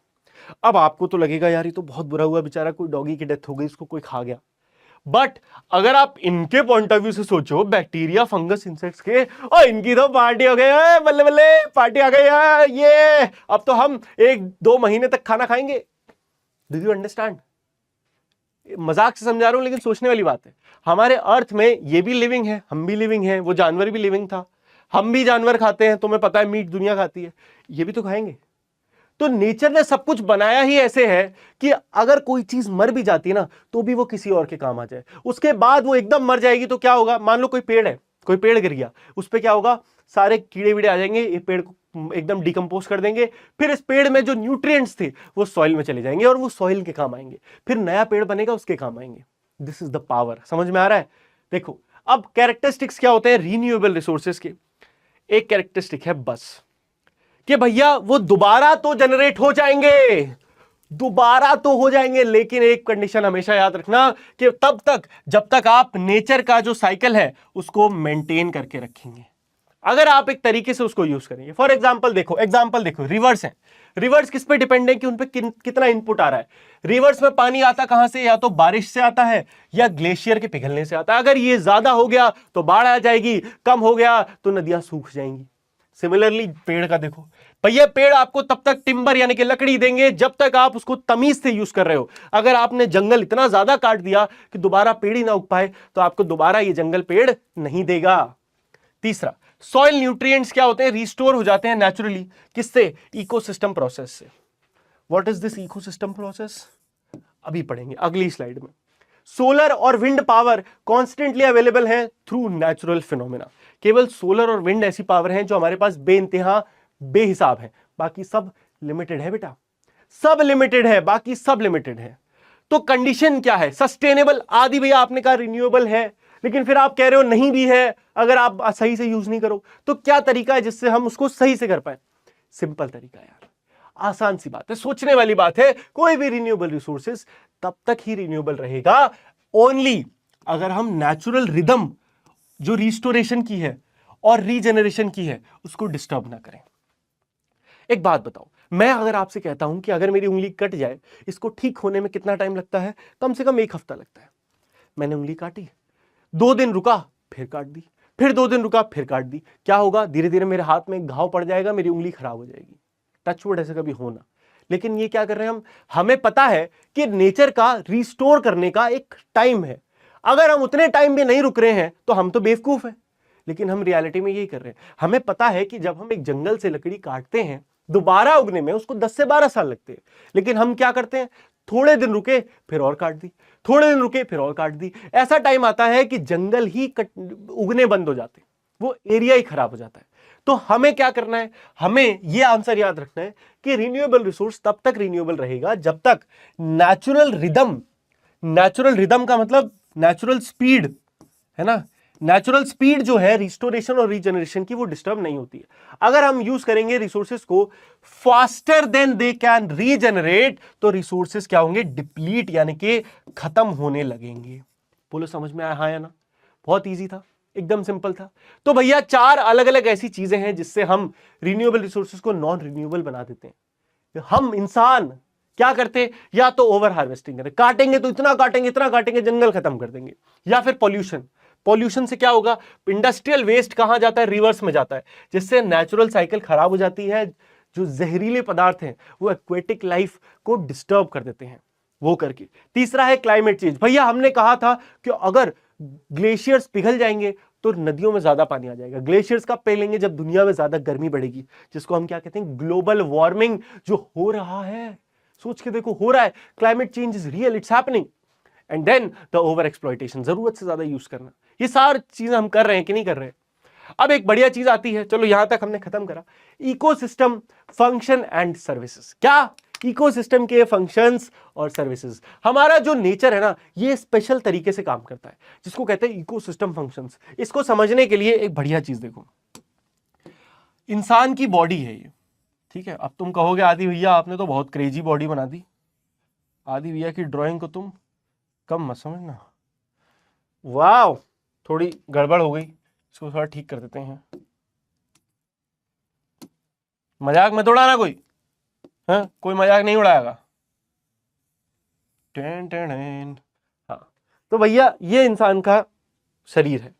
अब आपको तो लगेगा यार ये तो बहुत बुरा हुआ, बेचारा कोई डॉगी की डेथ हो गई, उसको कोई खा गया। बट अगर आप इनके पॉइंट ऑफ व्यू से सोचो, बैक्टीरिया, फंगस, इंसेक्ट्स के, और इनकी तो पार्टी हो गई, बल्ले बल्ले पार्टी आ गई है, ये अब तो हम 1-2 महीने तक खाना खाएंगे। Do you understand? मजाक से समझा रहा हूं लेकिन सोचने वाली बात है। हमारे अर्थ में ये भी लिविंग है, हम भी लिविंग हैं, वो जानवर भी लिविंग था, हम भी जानवर खाते हैं, तुम्हें पता है मीट दुनिया खाती है, ये भी तो खाएंगे। तो नेचर ने सब कुछ बनाया ही ऐसे है कि अगर कोई चीज मर भी जाती है ना तो भी वो किसी और के काम आ जाए। उसके बाद वो एकदम मर जाएगी तो क्या होगा? मान लो कोई पेड़ है, कोई पेड़ गिर गया, उस पर क्या होगा? सारे कीड़े वीड़े आ जाएंगे, ये पेड़ को एकदम डिकम्पोज कर देंगे। फिर इस पेड़ में जो न्यूट्रिएंट्स थे वो सॉइल में चले जाएंगे और वो सॉइल के काम आएंगे। फिर नया पेड़ बनेगा, उसके काम आएंगे। This is the power. समझ में आ रहा है? देखो, अब कैरेक्टरिस्टिक्स क्या होते हैं रीन्यूएबल रिसोर्सेज के? एक कैरेक्टरिस्टिक है बस, कि भैया वो दोबारा तो जनरेट हो जाएंगे, दोबारा तो हो जाएंगे, लेकिन एक कंडीशन हमेशा याद रखना कि तब तक जब तक आप नेचर का जो साइकिल है उसको मेंटेन करके रखेंगे। अगर आप एक तरीके से उसको यूज करेंगे, फॉर एग्जांपल देखो, रिवर्स है। रिवर्स किस पे डिपेंड है? कि उन पे कितना इनपुट आ रहा है। रिवर्स में पानी आता कहां से? या तो बारिश से आता है या ग्लेशियर के पिघलने से आता है। अगर ये ज्यादा हो गया तो बाढ़ आ जाएगी, कम हो गया तो नदियां सूख जाएंगी। सिमिलरली पेड़ का देखो भैया, पेड़ आपको तब तक टिम्बर यानी कि लकड़ी देंगे जब तक आप उसको तमीज से यूज कर रहे हो। अगर आपने जंगल इतना ज्यादा काट दिया कि दोबारा पेड़ ही ना उग पाए तो आपको दोबारा ये जंगल पेड़ नहीं देगा। तीसरा, सॉइल न्यूट्रिएंट्स क्या होते हैं? रिस्टोर हो जाते हैं नेचुरली। किससे? इकोसिस्टम प्रोसेस से। What is this ecosystem process? अभी पढ़ेंगे अगली स्लाइड में। सोलर और विंड पावर कॉन्स्टेंटली अवेलेबल है थ्रू नेचुरल फिनोमेना। केवल सोलर और विंड ऐसी पावर हैं जो हमारे पास बेइंतहा बेहिसाब है, बाकी सब लिमिटेड है बेटा, सब लिमिटेड है, बाकी सब लिमिटेड है। तो कंडीशन क्या है? सस्टेनेबल। आदि भैया आपने कहा रिन्यूएबल है, लेकिन फिर आप कह रहे हो नहीं भी है अगर आप सही से यूज नहीं करो। तो क्या तरीका है जिससे हम उसको सही से कर पाए? सिंपल तरीका यार, आसान सी बात है, सोचने वाली बात है। कोई भी रिन्यूएबल रिसोर्सेज तब तक ही रिन्यूएबल रहेगा ओनली अगर हम नेचुरल रिदम जो रिस्टोरेशन की है और रीजनरेशन की है उसको डिस्टर्ब ना करें। एक बात बताओ, मैं अगर आपसे कहता हूं कि अगर मेरी उंगली कट जाए, इसको ठीक होने में कितना टाइम लगता है? कम से कम 1 हफ्ता लगता है। मैंने उंगली काटी, 2 दिन रुका, फिर काट दी, फिर 2 दिन रुका, फिर काट दी। क्या होगा? धीरे धीरे मेरे हाथ में घाव पड़ जाएगा, मेरी उंगली खराब हो जाएगी। टचवुड ऐसे कभी होना। लेकिन ये क्या कर रहे हैं हम? हमें पता है कि नेचर का रिस्टोर करने का एक टाइम है। अगर हम उतने टाइम में नहीं रुक रहे हैं तो हम तो बेवकूफ हैं। लेकिन हम रियलिटी में यही कर रहे हैं। हमें पता है कि जब हम एक जंगल से लकड़ी काटते हैं, दोबारा उगने में उसको 10 से 12 साल लगते हैं। लेकिन हम क्या करते हैं? थोड़े दिन रुके फिर और काट दी, थोड़े दिन रुके फिर और काट दी। ऐसा टाइम आता है कि जंगल ही उगने बंद हो जाते, वो एरिया ही खराब हो जाता है। तो हमें क्या करना है? हमें यह आंसर याद रखना है कि रिन्यूएबल रिसोर्स तब तक रिन्यूएबल रहेगा जब तक नेचुरल रिदम का मतलब नेचुरल स्पीड है ना, नेचुरल स्पीड जो है रिस्टोरेशन और रीजनरेशन की वो डिस्टर्ब नहीं होती है। अगर हम यूज करेंगे रिसोर्सेज को faster than they can regenerate, तो रिसोर्सेज क्या होंगे, डिप्लीट यानी कि खत्म होने लगेंगे। बोलो समझ में आया हाँ या ना? बहुत इजी था, एकदम सिंपल था। तो भैया चार अलग अलग ऐसी चीजें हैं जिससे हम रिन्यूएबल रिसोर्सेज को नॉन रिन्यूएबल बना देते हैं। हम इंसान क्या करते, या तो ओवर हार्वेस्टिंग करें, काटेंगे तो इतना काटेंगे जंगल खत्म कर देंगे, या फिर पॉल्यूशन से क्या होगा, इंडस्ट्रियल वेस्ट कहां जाता है, रिवर्स में जाता है, जिससे नेचुरल साइकिल खराब हो जाती है। जो जहरीले पदार्थ हैं वो एक्वेटिक लाइफ को डिस्टर्ब कर देते हैं वो करके। तीसरा है क्लाइमेट चेंज। भैया हमने कहा था कि अगर ग्लेशियर्स पिघल जाएंगे तो नदियों में ज्यादा पानी आ जाएगा। ग्लेशियर्स कब पिघलेंगे, जब दुनिया में ज्यादा गर्मी बढ़ेगी, जिसको हम क्या कहते हैं, ग्लोबल वार्मिंग जो हो रहा है। सोच के देखो, हो रहा है, climate change is real, it's happening. And then the over exploitation, जरूरत से ज्यादा यूज करना। ये सारी चीजें हम कर रहे हैं कि नहीं कर रहे हैं? अब एक बढ़िया चीज आती है, चलो यहां तक हमने खत्म करा, इकोसिस्टम फंक्शन एंड सर्विसेज। क्या इकोसिस्टम के फंक्शंस और सर्विसेज। हमारा जो नेचर है ना, ये स्पेशल तरीके से काम करता है, जिसको कहते हैं इकोसिस्टम फंक्शंस। इसको समझने के लिए एक बढ़िया चीज देखो, इंसान की बॉडी है ये, ठीक है। अब तुम कहोगे आदि भैया आपने तो बहुत क्रेजी बॉडी बना दी, आदि भैया की ड्राइंग को तुम कम मत समझना। वाह, थोड़ी गड़बड़ हो गई, इसको थोड़ा ठीक कर देते हैं। मजाक मत उड़ाना कोई, हाँ कोई मजाक नहीं उड़ाएगा। Ten ten ten. हाँ, तो भैया ये इंसान का शरीर है।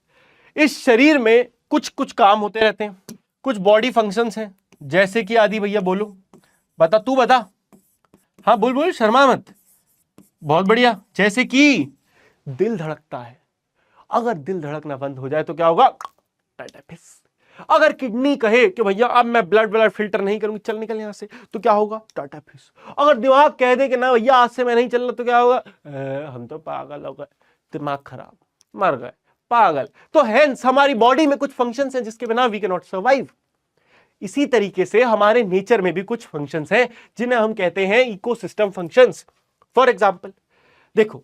इस शरीर में कुछ कुछ काम होते रहते हैं, कुछ बॉडी फंक्शंस हैं, जैसे कि आदि भैया बोलो, बता तू बता। हाँ बोल बोल, शर्मा मत। बहुत बढ़िया। जैसे कि दिल धड़कता है, अगर दिल धड़कना बंद हो जाए तो क्या होगा, टाइटाइफिस। अगर किडनी कहे कि भैया अब मैं ब्लड फिल्टर नहीं करूंगी, चल निकल यहां से, तो क्या होगा, टाइटाइफिस। अगर दिमाग कह दे कि ना भैया आज से मैं नहीं चलना, तो क्या होगा, हम तो पागल हो गए, दिमाग खराब, मर गए, पागल। तो हेंस हमारी बॉडी में कुछ फंक्शंस हैं जिसके बिना वी कैन नॉट सर्वाइव। इसी तरीके से हमारे नेचर में भी कुछ फंक्शंस हैं जिन्हें हम कहते हैं इकोसिस्टम फंक्शंस। फॉर एग्जांपल देखो,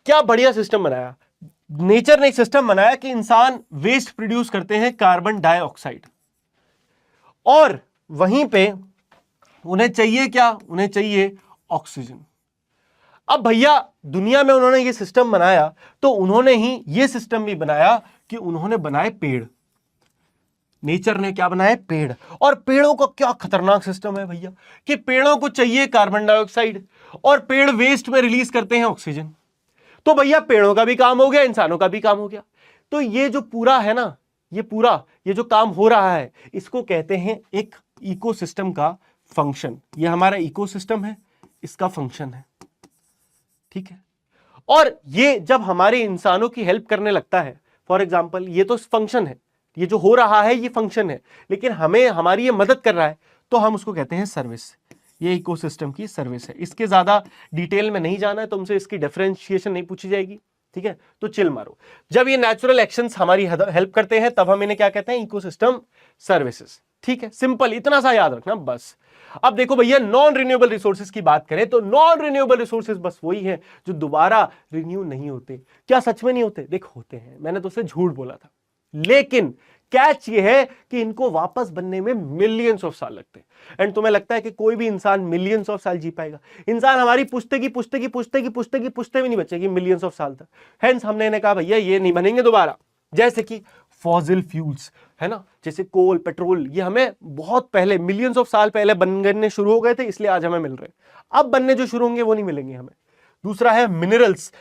क्या बढ़िया सिस्टम बनाया नेचर ने, सिस्टम बनाया कि इंसान वेस्ट प्रोड्यूस करते हैं कार्बन डाइऑक्साइड, और वहीं पे उन्हें चाहिए क्या, उन्हें चाहिए ऑक्सीजन। अब भैया दुनिया में उन्होंने ये सिस्टम बनाया, तो उन्होंने ही ये सिस्टम भी बनाया कि उन्होंने बनाए पेड़। नेचर ने क्या बनाए, पेड़। और पेड़ों का क्या खतरनाक सिस्टम है भैया, कि पेड़ों को चाहिए कार्बन डाइऑक्साइड और पेड़ वेस्ट में रिलीज करते हैं ऑक्सीजन। तो भैया पेड़ों का भी काम हो गया, इंसानों का भी काम हो गया। तो ये जो पूरा है ना, ये जो काम हो रहा है, इसको कहते हैं एक इकोसिस्टम का फंक्शन। ये हमारा इकोसिस्टम है, इसका फंक्शन है, ठीक है। और ये जब हमारे इंसानों की हेल्प करने लगता है, फॉर एग्जाम्पल ये तो फंक्शन है, ये जो हो रहा है ये फंक्शन है, लेकिन हमें हमारी ये मदद कर रहा है, तो हम उसको कहते हैं सर्विस। ये इकोसिस्टम की सर्विस है। इसके ज्यादा डिटेल में नहीं जाना है, तुमसे इसकी डिफरेंशिएशन नहीं पूछी जाएगी, ठीक है। तो चिल मारो, जब ये नेचुरल एक्शंस हमारी हेल्प करते हैं तब हम इन्हें क्या कहते हैं, इकोसिस्टम सर्विसेज, ठीक है। सिंपल इतना सा याद रखना बस। अब देखो भैया, नॉन रिन्यूएबल रिसोर्सेज की बात करें तो नॉन रिन्यूएबल रिसोर्सेज बस वही है जो दोबारा रिन्यू नहीं होते। क्या सच में नहीं होते? देख होते हैं, मैंने तो उससे झूठ बोला था, लेकिन कैच ये है कि इनको वापस बनने में मिलियंस ऑफ साल लगते हैं। एंड तुम्हें लगता है कि कोई भी इंसान मिलियंस ऑफ साल जी पाएगा? इंसान हमारी पुश्ते की पुश्ते भी नहीं बचेगी मिलियंस ऑफ साल तक। हेंस हमने इन्हें कहा भैया ये नहीं बनेंगे दोबारा। जैसे कि फॉसिल फ्यूल्स है ना, जैसे कोल, पेट्रोल, ये हमें बहुत पहले मिलियंस ऑफ साल पहले बनने शुरू हो गए थे, इसलिए आज हमें मिल रहे हैं। अब बनने जो शुरू होंगे वो नहीं मिलेंगे हमें। दूसरा है मिनरल्स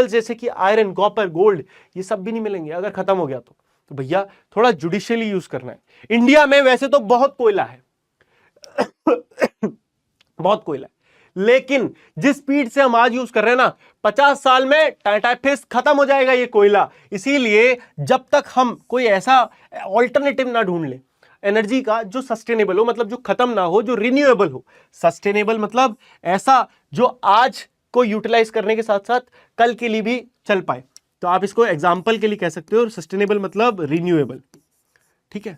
जैसे कि आयरन, कॉपर, गोल्ड, ये सब भी नहीं मिलेंगे अगर खत्म हो गया तो भैया थोड़ा जुडिशियली यूज करना है। इंडिया में वैसे तो बहुत कोयला है बहुत कोयला है, लेकिन जिस स्पीड से हम आज यूज कर रहे हैं ना, 50 साल में टाइटाइफिस खत्म हो जाएगा ये कोयला। इसीलिए जब तक हम कोई ऐसा ऑल्टरनेटिव ना ढूंढ ले एनर्जी का जो सस्टेनेबल हो, मतलब जो खत्म ना हो, जो रिन्यूएबल हो। सस्टेनेबल मतलब ऐसा जो आज को यूटिलाइज करने के साथ साथ कल के लिए भी चल पाए। तो आप इसको एग्जाम्पल के लिए कह सकते हो, सस्टेनेबल मतलब रिन्यूएबल, ठीक है।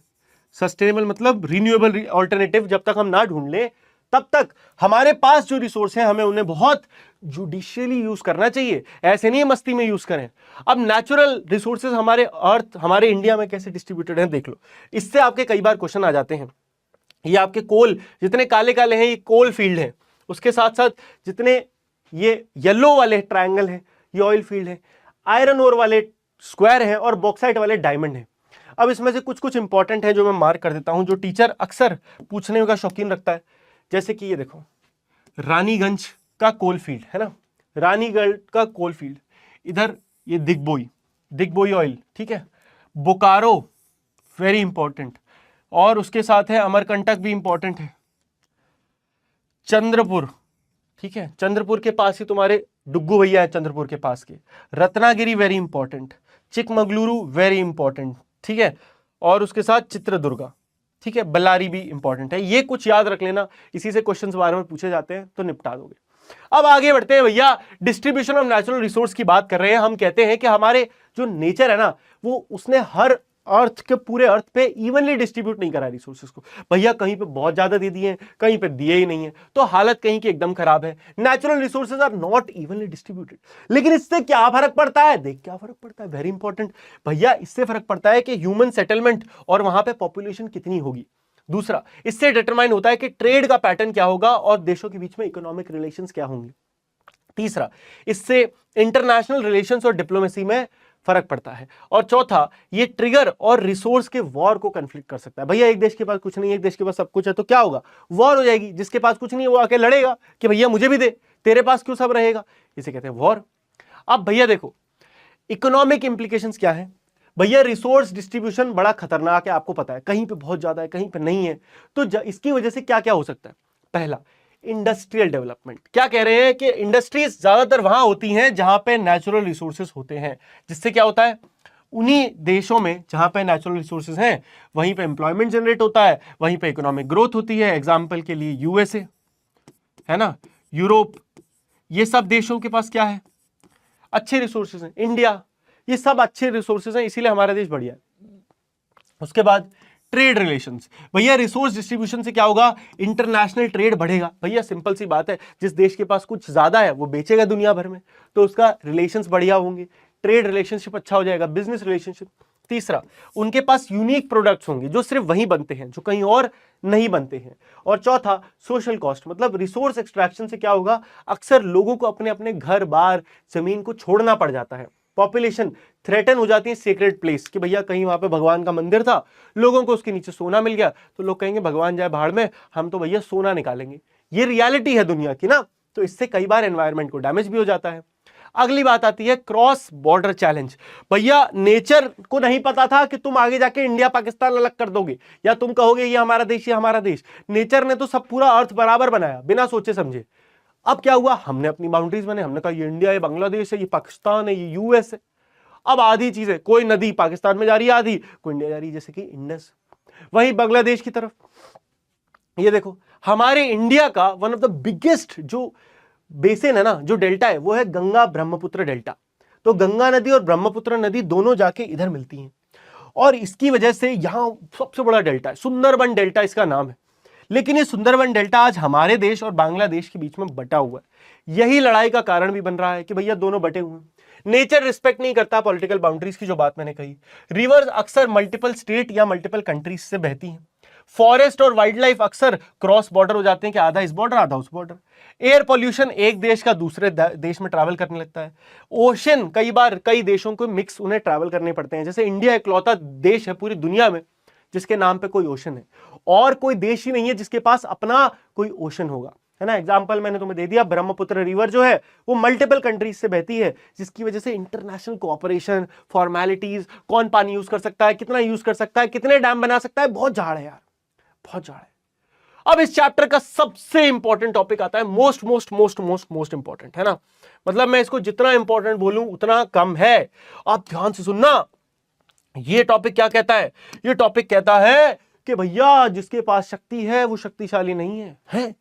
सस्टेनेबल मतलब रिन्यूएबल ऑल्टरनेटिव जब तक हम ना ढूंढ ले तब तक हमारे पास जो रिसोर्स हैं हमें उन्हें बहुत जुडिशियली यूज करना चाहिए, ऐसे नहीं मस्ती में यूज करें। अब नेचुरल रिसोर्सेज हमारे अर्थ, हमारे इंडिया में कैसे डिस्ट्रीब्यूटेड हैं देख लो। इससे आपके कई बार क्वेश्चन आ जाते हैं। ये आपके कोल जितने काले काले हैं ये कोल फील्ड है, उसके साथ साथ जितने ये येलो वाले ट्रायंगल हैं ये ऑयल फील्ड है, आयरन ओर वाले स्क्वायर हैं और बॉक्साइट वाले डायमंड हैं। अब इसमें से कुछ कुछ इंपॉर्टेंट है जो मैं मार्क कर देता हूं, जो टीचर अक्सर पूछने का शौकीन रखता है। जैसे कि ये देखो, रानीगंज का कोल फील्ड है ना, रानीगढ़ का कोल फील्ड, इधर ये दिग्बोई ऑयल, ठीक है, बोकारो वेरी इंपॉर्टेंट, और उसके साथ है अमरकंटक भी इंपॉर्टेंट है, चंद्रपुर, ठीक है, चंद्रपुर के पास ही तुम्हारे डुग्गू भैया है, चंद्रपुर के पास के, Ratnagiri very important, Chikkamagaluru very important, ठीक है, और उसके साथ चित्रदुर्गा, ठीक है, बल्लारी भी इंपॉर्टेंट है। ये कुछ याद रख लेना, इसी से क्वेश्चंस बारे में पूछे जाते हैं तो निपटा दोगे। अब आगे बढ़ते हैं भैया, डिस्ट्रीब्यूशन ऑफ नेचुरल रिसोर्स की बात कर रहे हैं। हम कहते हैं कि हमारे जो नेचर है ना वो उसने हर अर्थ के पूरे अर्थ पे इवनली डिस्ट्रीब्यूट नहीं करा रिसोर्सेज को। भैया कहीं पे बहुत ज्यादा दे दिए हैं, कहीं पे दिए ही नहीं है, तो हालत कहीं की एकदम खराब है। Natural resources are not evenly distributed. लेकिन इससे क्या फर्क पड़ता है, देख क्या फर्क पड़ता है, वेरी इंपॉर्टेंट भैया, इससे फर्क पड़ता है कि ह्यूमन सेटलमेंट और वहां पे पॉपुलेशन कितनी होगी। दूसरा, इससे डिटरमाइन होता है कि ट्रेड का पैटर्न क्या होगा और देशों के बीच में इकोनॉमिक रिलेशंस क्या होंगे। तीसरा, इससे इंटरनेशनल रिलेशंस और डिप्लोमेसी में फर्क पड़ता है। और चौथा, ये ट्रिगर और रिसोर्स के वॉर को कन्फ्लिक्ट कर सकता है। भैया एक देश के पास कुछ नहीं है, एक देश के पास सब कुछ है, तो क्या होगा, वॉर हो जाएगी। जिसके पास कुछ नहीं है वो आके लड़ेगा कि भैया मुझे भी दे, तेरे पास क्यों सब रहेगा, इसे कहते हैं वॉर। अब भैया देखो इकोनॉमिक इंप्लीकेशंस क्या है। भैया रिसोर्स डिस्ट्रीब्यूशन बड़ा खतरनाक है, आपको पता है, कहीं पे बहुत ज्यादा है, कहीं पे नहीं है। तो इसकी वजह से क्या क्या हो सकता है। पहला, इंडस्ट्रियल डेवलपमेंट। क्या कह रहे हैं कि इंडस्ट्रीज ज्यादातर वहां होती हैं जहां पे नेचुरल रिसोर्सेज होते हैं, जिससे क्या होता है, उन्हीं देशों में जहां पे नेचुरल रिसोर्सेज हैं वहीं पे एम्प्लॉयमेंट जनरेट होता है, वहीं पे इकोनॉमिक ग्रोथ होती है। एग्जांपल के लिए यूएसए है ना, यूरोप, ये सब देशों के पास क्या है, अच्छे रिसोर्सेज हैं। इंडिया, ये सब अच्छे रिसोर्सेज हैं, इसीलिए हमारा देश बढ़िया है। उसके बाद ट्रेड रिलेशंस। भैया रिसोर्स डिस्ट्रीब्यूशन से क्या होगा, इंटरनेशनल ट्रेड बढ़ेगा। भैया सिंपल सी बात है, जिस देश के पास कुछ ज्यादा है वो बेचेगा दुनिया भर में, तो उसका रिलेशंस बढ़िया होंगे, ट्रेड रिलेशनशिप अच्छा हो जाएगा, बिजनेस रिलेशनशिप। तीसरा, उनके पास यूनिक प्रोडक्ट्स होंगे जो सिर्फ वहीं बनते हैं, जो कहीं और नहीं बनते हैं। और चौथा, सोशल कॉस्ट, मतलब रिसोर्स एक्सट्रैक्शन से क्या होगा, अक्सर लोगों को अपने अपने घर बार जमीन को छोड़ना पड़ जाता है, पॉपुलेशन थ्रेटन हो जाती है सीक्रेट प्लेस, कि भैया कहीं वहां पे भगवान का मंदिर था, लोगों को उसके नीचे सोना मिल गया, तो लोग कहेंगे भगवान जाए भाड़ में, हम तो भैया सोना निकालेंगे। ये रियलिटी है दुनिया की ना, तो इससे कई बार एनवायरनमेंट को डैमेज भी हो जाता है। अगली बात आती है क्रॉस बॉर्डर चैलेंज। भैया नेचर को नहीं पता था कि तुम आगे जाके इंडिया पाकिस्तान अलग कर दोगे, या तुम कहोगे ये हमारा देश, ये हमारा देश। नेचर ने तो सब पूरा अर्थ बराबर बनाया बिना सोचे समझे। अब क्या हुआ, हमने अपनी बाउंड्रीज बने, हमने कहा ये इंडिया है, बांग्लादेश है, ये पाकिस्तान है, ये यूएस है। अब आधी चीजें, कोई नदी पाकिस्तान में जा रही है, आधी कोई इंडिया जा रही है, जैसे कि इंडस। वहीं बांग्लादेश की तरफ ये देखो, हमारे इंडिया का वन ऑफ द बिगेस्ट जो बेसिन है ना, जो डेल्टा है, वो है गंगा ब्रह्मपुत्र डेल्टा। तो गंगा नदी और ब्रह्मपुत्र नदी दोनों जाके इधर मिलती हैं, और इसकी वजह से यहां सबसे बड़ा डेल्टा है, सुंदरबन डेल्टा इसका नाम है। लेकिन ये सुंदरबन डेल्टा आज हमारे देश और बांग्लादेश के बीच में बटा हुआ है। यही लड़ाई का कारण भी बन रहा है कि भैया दोनों बटे हुए हैं। नेचर रिस्पेक्ट नहीं करता पॉलिटिकल बाउंड्रीज की, जो बात मैंने कही। रिवर्स अक्सर मल्टीपल स्टेट या मल्टीपल कंट्रीज से बहती हैं। फॉरेस्ट और वाइल्ड लाइफ अक्सर क्रॉस बॉर्डर हो जाते हैं कि आधा इस बॉर्डर आधा उस बॉर्डर। एयर पॉल्यूशन एक देश का दूसरे देश में ट्रैवल करने लगता है। ओशन कई बार कई देशों को मिक्स उन्हें ट्रैवल करने पड़ते हैं। जैसे इंडिया इकलौता देश है पूरी दुनिया में जिसके नाम पे कोई ओशन है, और कोई देश ही नहीं है जिसके पास अपना कोई ओशन होगा, है ना। एग्जाम्पल मैंने तुम्हें दे दिया, ब्रह्मपुत्र रिवर जो है वो मल्टीपल कंट्रीज से बहती है, जिसकी वजह से इंटरनेशनल कोऑपरेशन, फॉर्मेलिटीज, कौन पानी यूज कर सकता है, कितना यूज कर सकता है, कितने डैम बना सकता है, बहुत झाड़ है यार, बहुत झाड़ है। अब इस चैप्टर का सबसे इंपॉर्टेंट टॉपिक आता है, most most most most most important, है ना। मतलब मैं इसको जितना इंपॉर्टेंट बोलूं उतना कम है। आप ध्यान से सुनना, ये टॉपिक क्या कहता है, ये टॉपिक कहता है कि भैया जिसके पास शक्ति है वो शक्तिशाली नहीं है। है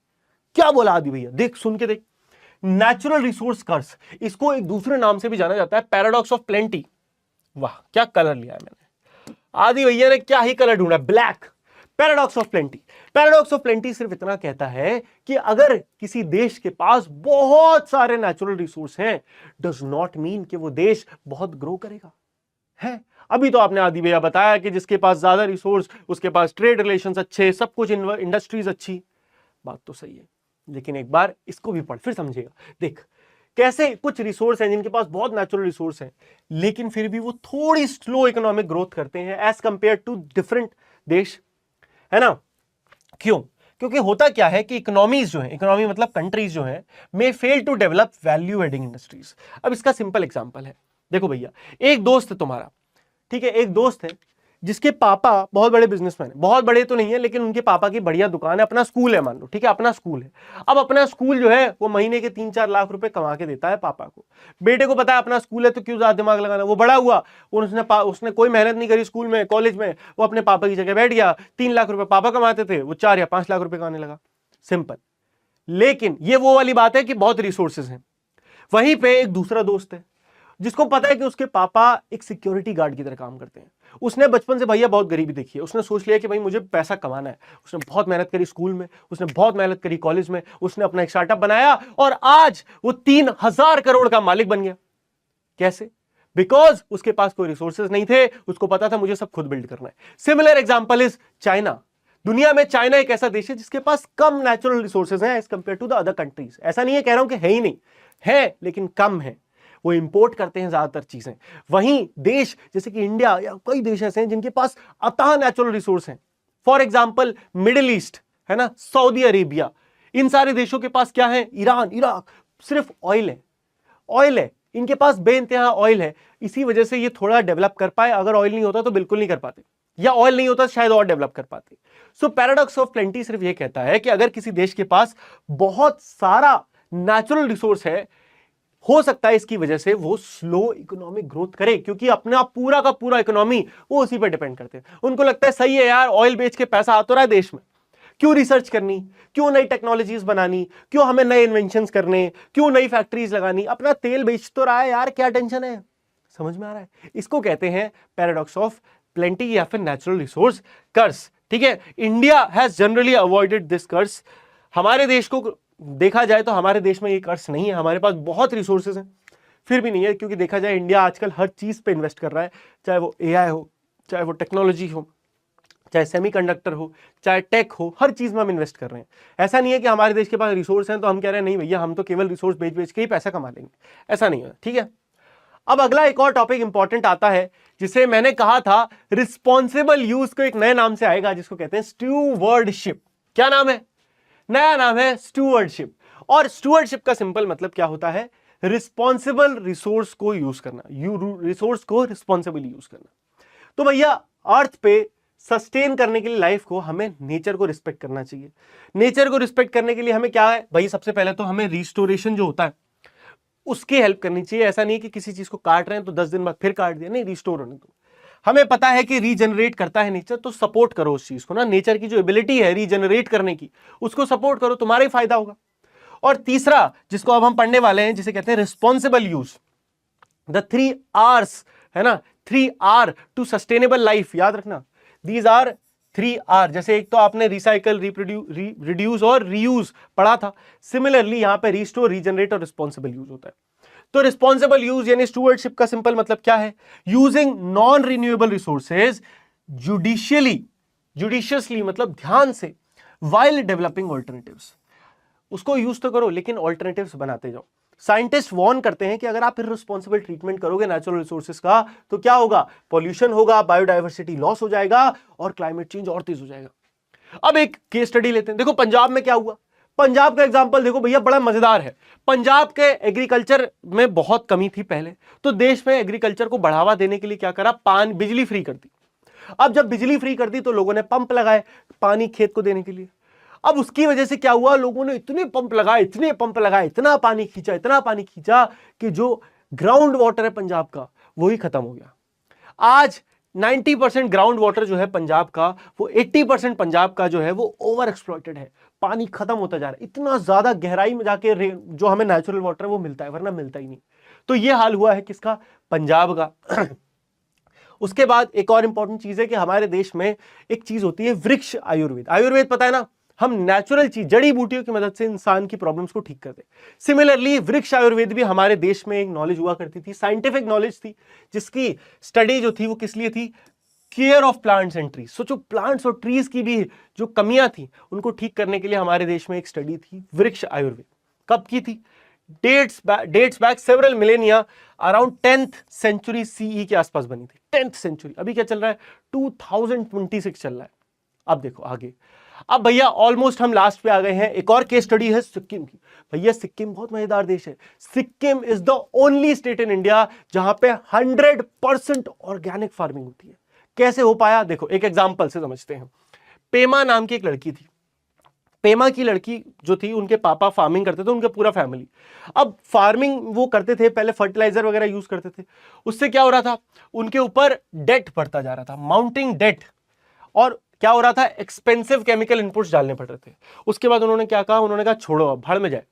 क्या बोला आदि भैया, देख सुन के देख। नेचुरल रिसोर्स कर्स, इसको एक दूसरे नाम से भी जाना जाता है, पैराडॉक्स ऑफ प्लेंटी। वाह क्या कलर लिया है मैंने, आदि भैया ने क्या ही कलर ढूंढा, black. Paradox of plenty. Paradox of plenty सिर्फ इतना कहता है कि अगर किसी देश के पास बहुत सारे नेचुरल रिसोर्स हैं, डज नॉट मीन कि वो देश बहुत ग्रो करेगा। है, अभी तो आपने आदि भैया बताया कि जिसके पास ज्यादा रिसोर्स उसके पास ट्रेड रिलेशंस अच्छे, सब कुछ इंडस्ट्रीज अच्छी, बात तो सही है, लेकिन एक बार इसको भी पढ़ फिर समझेगा। देख कैसे कुछ रिसोर्स हैं जिनके पास बहुत नेचुरल रिसोर्स हैं, लेकिन फिर भी वो थोड़ी स्लो इकोनॉमिक ग्रोथ करते हैं एज कंपेयर टू डिफरेंट देश, है ना। क्यों? क्योंकि होता क्या है कि इकोनॉमीज जो है, इकोनॉमी मतलब कंट्रीज जो है, may fail to develop value adding industries. अब इसका सिंपल एग्जांपल है, देखो भैया, एक दोस्त है तुम्हारा, ठीक है, एक दोस्त है जिसके पापा बहुत बड़े बिजनेसमैन है, बहुत बड़े तो नहीं है लेकिन उनके पापा की बढ़िया दुकान है, अपना स्कूल है, मान लो, ठीक है, अपना स्कूल है। अब अपना स्कूल जो है वो महीने के 3-4 लाख रुपए कमा के देता है पापा को। बेटे को पता है अपना स्कूल है तो क्यों ज्यादा दिमाग लगाना, वो बड़ा हुआ, उसने कोई मेहनत नहीं करी स्कूल में, कॉलेज में, वो अपने पापा की जगह बैठ गया, 3 लाख रुपए पापा कमाते थे, वो 4 या 5 लाख रुपए कमाने लगा, सिंपल। लेकिन ये वो वाली बात है कि बहुत रिसोर्सेज हैं। वहीं पे एक दूसरा दोस्त है जिसको पता है कि उसके पापा एक सिक्योरिटी गार्ड की तरह काम करते हैं। उसने बचपन से भैया बहुत गरीबी देखी है, उसने सोच लिया कि भाई मुझे पैसा कमाना है। उसने बहुत मेहनत करी स्कूल में, उसने बहुत मेहनत करी कॉलेज में, उसने अपना एक स्टार्टअप बनाया और आज वो 3,000 करोड़ का मालिक बन गया। कैसे? बिकॉज उसके पास कोई रिसोर्सेज नहीं थे, उसको पता था मुझे सब खुद बिल्ड करना है। Similar example is China. दुनिया में चाइना एक ऐसा देश है जिसके पास कम नेचुरल रिसोर्सेज हैं as compared to the other countries. ऐसा नहीं है कह रहा हूं कि है ही नहीं, है लेकिन कम है, वो इंपोर्ट करते हैं ज्यादातर चीजें। वहीं देश जैसे कि इंडिया या कई देश ऐसे हैं जिनके पास अथाह नेचुरल रिसोर्स हैं। फॉर एग्जांपल मिडिल ईस्ट, है ना, सऊदी अरेबिया, इन सारे देशों के पास क्या है, ईरान, इराक, सिर्फ ऑयल है, ऑयल है, इनके पास बेइंतहा ऑयल है। इसी वजह से ये थोड़ा डेवलप कर पाए, अगर ऑयल नहीं होता तो बिल्कुल नहीं कर पाते, या ऑयल नहीं होता शायद और डेवलप कर पाते। सो पैराडॉक्स ऑफ प्लेंटी सिर्फ ये कहता है कि अगर किसी देश के पास बहुत सारा नेचुरल रिसोर्स है, हो सकता है इसकी वजह से वो स्लो इकोनॉमिक ग्रोथ करे, क्योंकि अपना पूरा का पूरा इकोनॉमी वो उसी पे डिपेंड करते हैं। उनको लगता है सही है यार, ऑयल बेच के पैसा आ तो रहा है देश में, क्यों रिसर्च करनी, क्यों नई टेक्नोलॉजीज बनानी, क्यों हमें नए इन्वेंशंस करने, क्यों नई फैक्ट्रीज लगानी, अपना तेल बेच तो रहा है यार, क्या टेंशन है। समझ में आ रहा है? इसको कहते हैं पैराडॉक्स ऑफ प्लेंटी या फिर नेचुरल रिसोर्स कर्स। ठीक है, India has generally avoided this curse. हमारे देश को देखा जाए तो हमारे देश में ये कर्ज नहीं है, हमारे पास बहुत रिसोर्सेज हैं, फिर भी नहीं है, क्योंकि देखा जाए इंडिया आजकल हर चीज पे इन्वेस्ट कर रहा है, चाहे वो एआई हो, चाहे वो टेक्नोलॉजी हो, चाहे सेमीकंडक्टर हो, चाहे टेक हो, हर चीज में हम इन्वेस्ट कर रहे हैं। ऐसा नहीं है कि हमारे देश के पास रिसोर्स हैं तो हम कह रहे हैं नहीं भैया हम तो केवल रिसोर्स बेच बेच के ही पैसा कमा लेंगे, ऐसा नहीं है। ठीक है, अब अगला एक और टॉपिक इंपॉर्टेंट आता है जिसे मैंने कहा था रिस्पॉन्सिबल यूज को एक नए नाम से आएगा जिसको कहते हैं स्टूवर्डशिप। क्या नाम है? नया नाम है स्टूवर्डशिप। और स्टूवर्डशिप का सिंपल मतलब क्या होता है? रिस्पॉन्सिबल रिसोर्स को यूज करना, रिसोर्स को रिस्पॉन्सिबल यूज करना। तो भैया अर्थ पे सस्टेन करने के लिए लाइफ को हमें नेचर को रिस्पेक्ट करना चाहिए। नेचर को रिस्पेक्ट करने के लिए हमें क्या है भाई, सबसे पहले तो हमें रिस्टोरेशन जो होता है उसकी हेल्प करनी चाहिए। ऐसा नहीं कि किसी चीज को काट रहे हैं तो 10 दिन बाद फिर काट दिया, नहीं, रिस्टोर होने दो। हमें पता है कि रीजनरेट करता है नेचर, तो सपोर्ट करो उस चीज को ना, नेचर की जो एबिलिटी है रीजनरेट करने की उसको सपोर्ट करो, तुम्हारा ही फायदा होगा। और तीसरा जिसको अब हम पढ़ने वाले हैं जिसे कहते हैं रिस्पॉन्सिबल यूज, द 3 R's, है ना, 3 R टू सस्टेनेबल लाइफ, याद रखना, दीज आर 3 R। जैसे एक तो आपने रिसाइकल, रिड्यूस और रीयूज पढ़ा था, सिमिलरली यहां पे रिस्टोर, रीजनरेट और रिस्पॉन्सिबल यूज होता है। तो रिस्पॉन्सिबल यूज यानी स्टूवर्डशिप का सिंपल मतलब क्या है? Using non renewable resources judiciously मतलब ध्यान से, वाइल डेवलपिंग ऑल्टरनेटिव्स। उसको यूज तो करो लेकिन ऑल्टरनेटिव्स बनाते जाओ। साइंटिस्ट वार्न करते हैं कि अगर आप इररिस्पॉन्सिबल ट्रीटमेंट करोगे नेचुरल रिसोर्सेज का तो क्या होगा? पॉल्यूशन होगा, बायोडायवर्सिटी लॉस हो जाएगा और क्लाइमेट चेंज और तेज हो जाएगा। अब एक केस स्टडी लेते हैं, देखो पंजाब में क्या हुआ। पंजाब का एग्जांपल देखो भैया, बड़ा मजेदार है। पंजाब के एग्रीकल्चर में बहुत कमी थी पहले, तो देश में एग्रीकल्चर को बढ़ावा देने के लिए क्या करा? बिजली फ्री कर दी। अब जब बिजली फ्री कर दी तो लोगों ने पंप लगाए पानी खेत को देने के लिए। अब उसकी वजह से क्या हुआ? लोगों ने इतने पंप लगाए, इतने पंप लगाए, इतना पानी खींचा, इतना पानी खींचा कि जो ग्राउंड वाटर है पंजाब का वो ही खत्म हो गया। आज 90% ग्राउंड वाटर जो है पंजाब का, वो 80% पंजाब का जो है वो ओवर एक्सप्लॉइटेड है, पानी खत्म होता जा रहा है। इतना ज्यादा गहराई में जाके जो हमें नेचुरल वाटर है वो मिलता है, वरना मिलता ही नहीं। तो ये हाल हुआ है किसका? पंजाब का। उसके बाद एक और इंपॉर्टेंट चीज है कि हमारे देश में एक चीज होती है वृक्ष आयुर्वेद। आयुर्वेद पता है ना, हम नेचुरल चीज जड़ी बूटियों की मदद से इंसान की प्रॉब्लम्स को ठीक करते हैं। सिमिलरली वृक्ष आयुर्वेद भी हमारे देश में एक नॉलेज हुआ करती थी, साइंटिफिक नॉलेज थी, जिसकी स्टडी जो थी वो किस लिए थी, care of plants and trees. सोचो प्लांट्स और ट्रीज की भी जो कमियां थी उनको ठीक करने के लिए हमारे देश में एक स्टडी थी वृक्ष आयुर्वेद। कब की थी, dates back several millennia, around 10th century CE के आसपास बनी थी। 10th सेंचुरी, अभी क्या चल रहा है 2026 चल रहा है। अब देखो आगे, अब भैया ऑलमोस्ट हम लास्ट पे आ गए हैं। एक और केस स्टडी है सिक्किम की। भैया सिक्किम बहुत मजेदार देश है। Sikkim is the only state in India जहां पे 100% ऑर्गेनिक फार्मिंग होती है। कैसे हो पाया, देखो एक एग्जांपल से समझते हैं। पेमा नाम की एक लड़की थी। पेमा की लड़की जो थी, उनके पापा फार्मिंग करते थे, उनके पूरा फैमिली। अब फार्मिंग वो करते थे, पहले फर्टिलाइजर वगैरह यूज करते थे। उससे क्या हो रहा था, उनके ऊपर डेट बढ़ता जा रहा था, माउंटिंग डेट। और क्या हो रहा था, एक्सपेंसिव केमिकल इनपुट्स डालने पड़ रहे थे। उसके बाद उन्होंने क्या कहा, उन्होंने कहा छोड़ो अब भाड़ में जाए,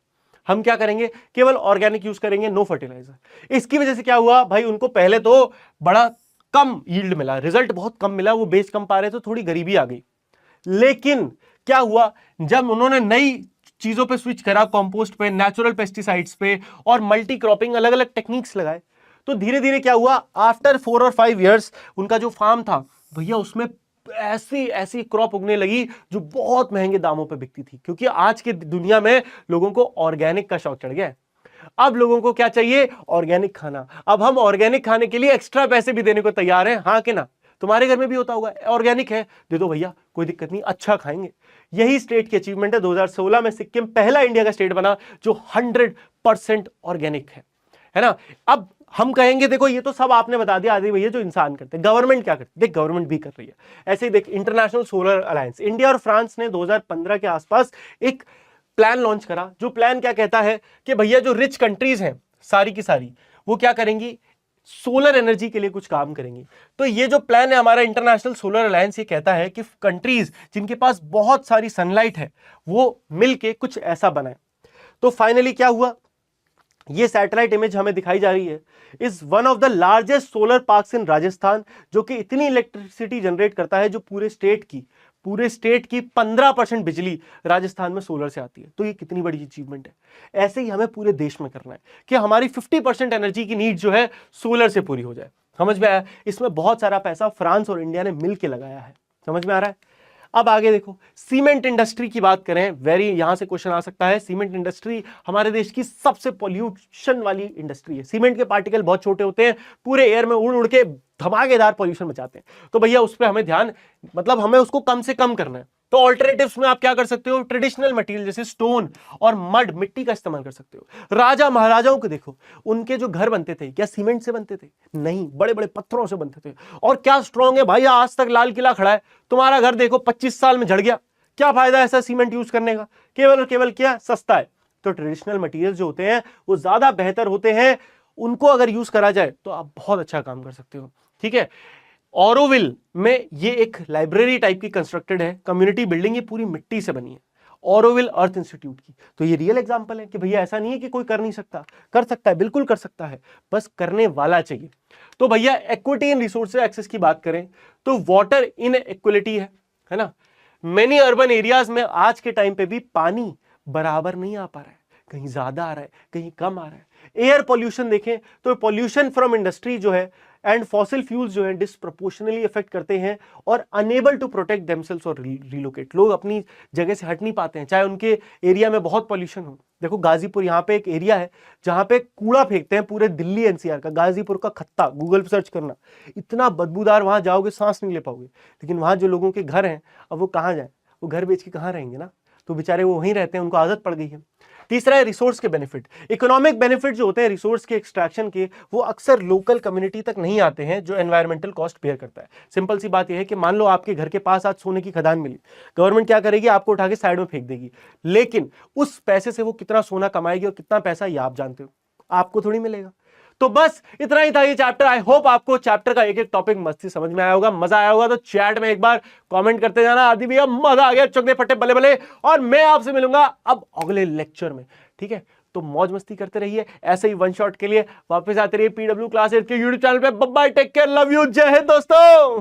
हम क्या करेंगे, केवल ऑर्गेनिक यूज करेंगे, नो फर्टिलाइजर। इसकी वजह से क्या हुआ भाई, उनको पहले तो बड़ा कम यील्ड मिला, रिजल्ट बहुत कम मिला, वो बेच कम पा रहे, तो थोड़ी गरीबी आ गई। लेकिन क्या हुआ, जब उन्होंने नई चीजों पे स्विच करा, कंपोस्ट पे, नेचुरल पेस्टिसाइड्स पे और मल्टी क्रॉपिंग, अलग अलग टेक्निक्स लगाए, तो धीरे धीरे क्या हुआ, आफ्टर 4 और 5 इयर्स उनका जो फार्म था भैया उसमें ऐसी ऐसी क्रॉप उगने लगी जो बहुत महंगे दामों पे बिकती थी। क्योंकि आज की दुनिया में लोगों को ऑर्गेनिक का शौक चढ़ गया है। अब लोगों को क्या चाहिए, ऑर्गेनिक खाना। अब हम ऑर्गेनिक खाने के लिए एक्स्ट्रा पैसे भी देने को तैयार हैं, हाँ कि ना। तुम्हारे घर में भी होता होगा, ऑर्गेनिक है दे दो भैया, कोई दिक्कत नहीं, अच्छा खाएंगे। यही स्टेट की अचीवमेंट है। 2016 में सिक्किम पहला इंडिया का स्टेट बना जो 100% ऑर्गेनिक है ना। अब हम कहेंगे देखो ये तो सब आपने बता दिया आदि भैया जो इंसान करते हैं, गवर्नमेंट क्या करती है, देख गवर्नमेंट भी कर रही है। ऐसे ही देख इंटरनेशनल सोलर अलायंस, इंडिया और फ्रांस ने 2015 के आसपास एक प्लान लॉन्च करा। जो प्लान क्या कहता है कि भैया जो रिच कंट्रीज हैं सारी की सारी, वो क्या करेंगी, सोलर एनर्जी के लिए कुछ काम करेंगी। तो ये जो प्लान है हमारा इंटरनेशनल सोलर अलायंस, ये कहता है कि कंट्रीज जिनके पास बहुत सारी सनलाइट है वो मिलके कुछ ऐसा बनाए। तो फाइनली क्या हुआ, ये सैटेलाइट इमेज हमें दिखाई जा रही है, is one of the largest solar parks इन राजस्थान, जो कि इतनी इलेक्ट्रिसिटी जनरेट करता है जो पूरे स्टेट की 15% बिजली राजस्थान में सोलर से आती है। तो ये कितनी बड़ी अचीवमेंट है। ऐसे ही हमें पूरे देश में करना है कि हमारी 50% एनर्जी की नीड जो है सोलर से पूरी हो जाए। समझ में आया, इसमें बहुत सारा पैसा फ्रांस और इंडिया ने मिलकर लगाया है। समझ में आ रहा है। अब आगे देखो, सीमेंट इंडस्ट्री की बात करें, यहां से क्वेश्चन आ सकता है। सीमेंट इंडस्ट्री हमारे देश की सबसे पॉल्यूशन वाली इंडस्ट्री है। सीमेंट के पार्टिकल बहुत छोटे होते हैं, पूरे एयर में उड़ उड़ के धमाकेदार पॉल्यूशन मचाते हैं। तो भैया उस पर हमें ध्यान, मतलब हमें उसको कम से कम करना है। तो ऑल्टरनेटिव्स में आप क्या कर सकते हो, ट्रेडिशनल मटेरियल जैसे स्टोन और मड, मिट्टी का इस्तेमाल कर सकते हो। राजा महाराजाओं को देखो, उनके जो घर बनते थे क्या सीमेंट से बनते थे, नहीं, बड़े बड़े पत्थरों से बनते थे। और क्या स्ट्रॉन्ग है भाई, आज तक लाल किला खड़ा है। तुम्हारा घर देखो 25 साल में झड़ गया, क्या फायदा ऐसा सीमेंट यूज करने का, केवल और केवल क्या, सस्ता है। तो ट्रेडिशनल मटेरियल जो होते हैं वो ज्यादा बेहतर होते हैं, उनको अगर यूज करा जाए तो आप बहुत अच्छा काम कर सकते हो। ठीक है, ऑरोविल में ये एक लाइब्रेरी टाइप की कंस्ट्रक्टेड है, कम्युनिटी बिल्डिंग, ये पूरी मिट्टी से बनी है, ऑरोविल अर्थ इंस्टीट्यूट की। तो ये रियल एग्जांपल है कि भैया ऐसा नहीं है कि कोई कर नहीं सकता, कर सकता है, बिल्कुल कर सकता है, बस करने वाला चाहिए। तो भैया इक्विटी इन रिसोर्स एक्सेस की बात करें तो वाटर इन इक्वलिटी है ना। मेनी अर्बन एरियाज में आज के टाइम पे भी पानी बराबर नहीं आ पा रहा है, कहीं ज्यादा आ रहा है, कहीं कम आ रहा है। एयर पॉल्यूशन देखें तो पॉल्यूशन फ्रॉम इंडस्ट्री जो है एंड फॉसिल फ्यूल्स जो है डिस्प्रपोर्शनली इफेक्ट करते हैं और अनेबल टू प्रोटेक्ट देमसेल्व्स और रिलोकेट। लोग अपनी जगह से हट नहीं पाते हैं, चाहे उनके एरिया में बहुत पॉल्यूशन हो। देखो गाजीपुर यहाँ पे एक एरिया है जहां पे कूड़ा फेंकते हैं, पूरे दिल्ली एनसीआर का, गाजीपुर का खत्ता, गूगल पर सर्च करना, इतना बदबूदार, वहां जाओगे सांस नहीं ले पाओगे। लेकिन वहां जो लोगों के घर हैं, अब वो कहाँ जाए, वो घर बेच के कहाँ रहेंगे ना, तो बेचारे वो वहीं रहते हैं, उनको आदत पड़ गई है। तीसरा है रिसोर्स के बेनिफिट। इकोनॉमिक बेनिफिट जो होते हैं रिसोर्स के एक्सट्रैक्शन के, वो अक्सर लोकल कम्युनिटी तक नहीं आते हैं, जो एनवायरमेंटल कॉस्ट बेयर करता है। सिंपल सी बात यह है कि मान लो आपके घर के पास आज सोने की खदान मिली, गवर्नमेंट क्या करेगी, आपको उठा के साइड में फेंक देगी, लेकिन उस पैसे से वो कितना सोना कमाएगी और कितना पैसा ये आप जानते हो, आपको थोड़ी मिलेगा। तो बस इतना ही था ये चैप्टर। आई होप आपको चैप्टर का एक एक टॉपिक मस्ती समझ में आया होगा, मजा आया होगा। तो चैट में एक बार कमेंट करते जाना, आदि भैया मजा आ गया, चुकने फटे बले बले। और मैं आपसे मिलूंगा अब अगले लेक्चर में। ठीक है, तो मौज मस्ती करते रहिए, ऐसे ही वन शॉट के लिए वापस आते रहिए PW क्लास 8 के यूट्यूब चैनल पे। Bye bye, take care, love you, जय हिंद दोस्तों।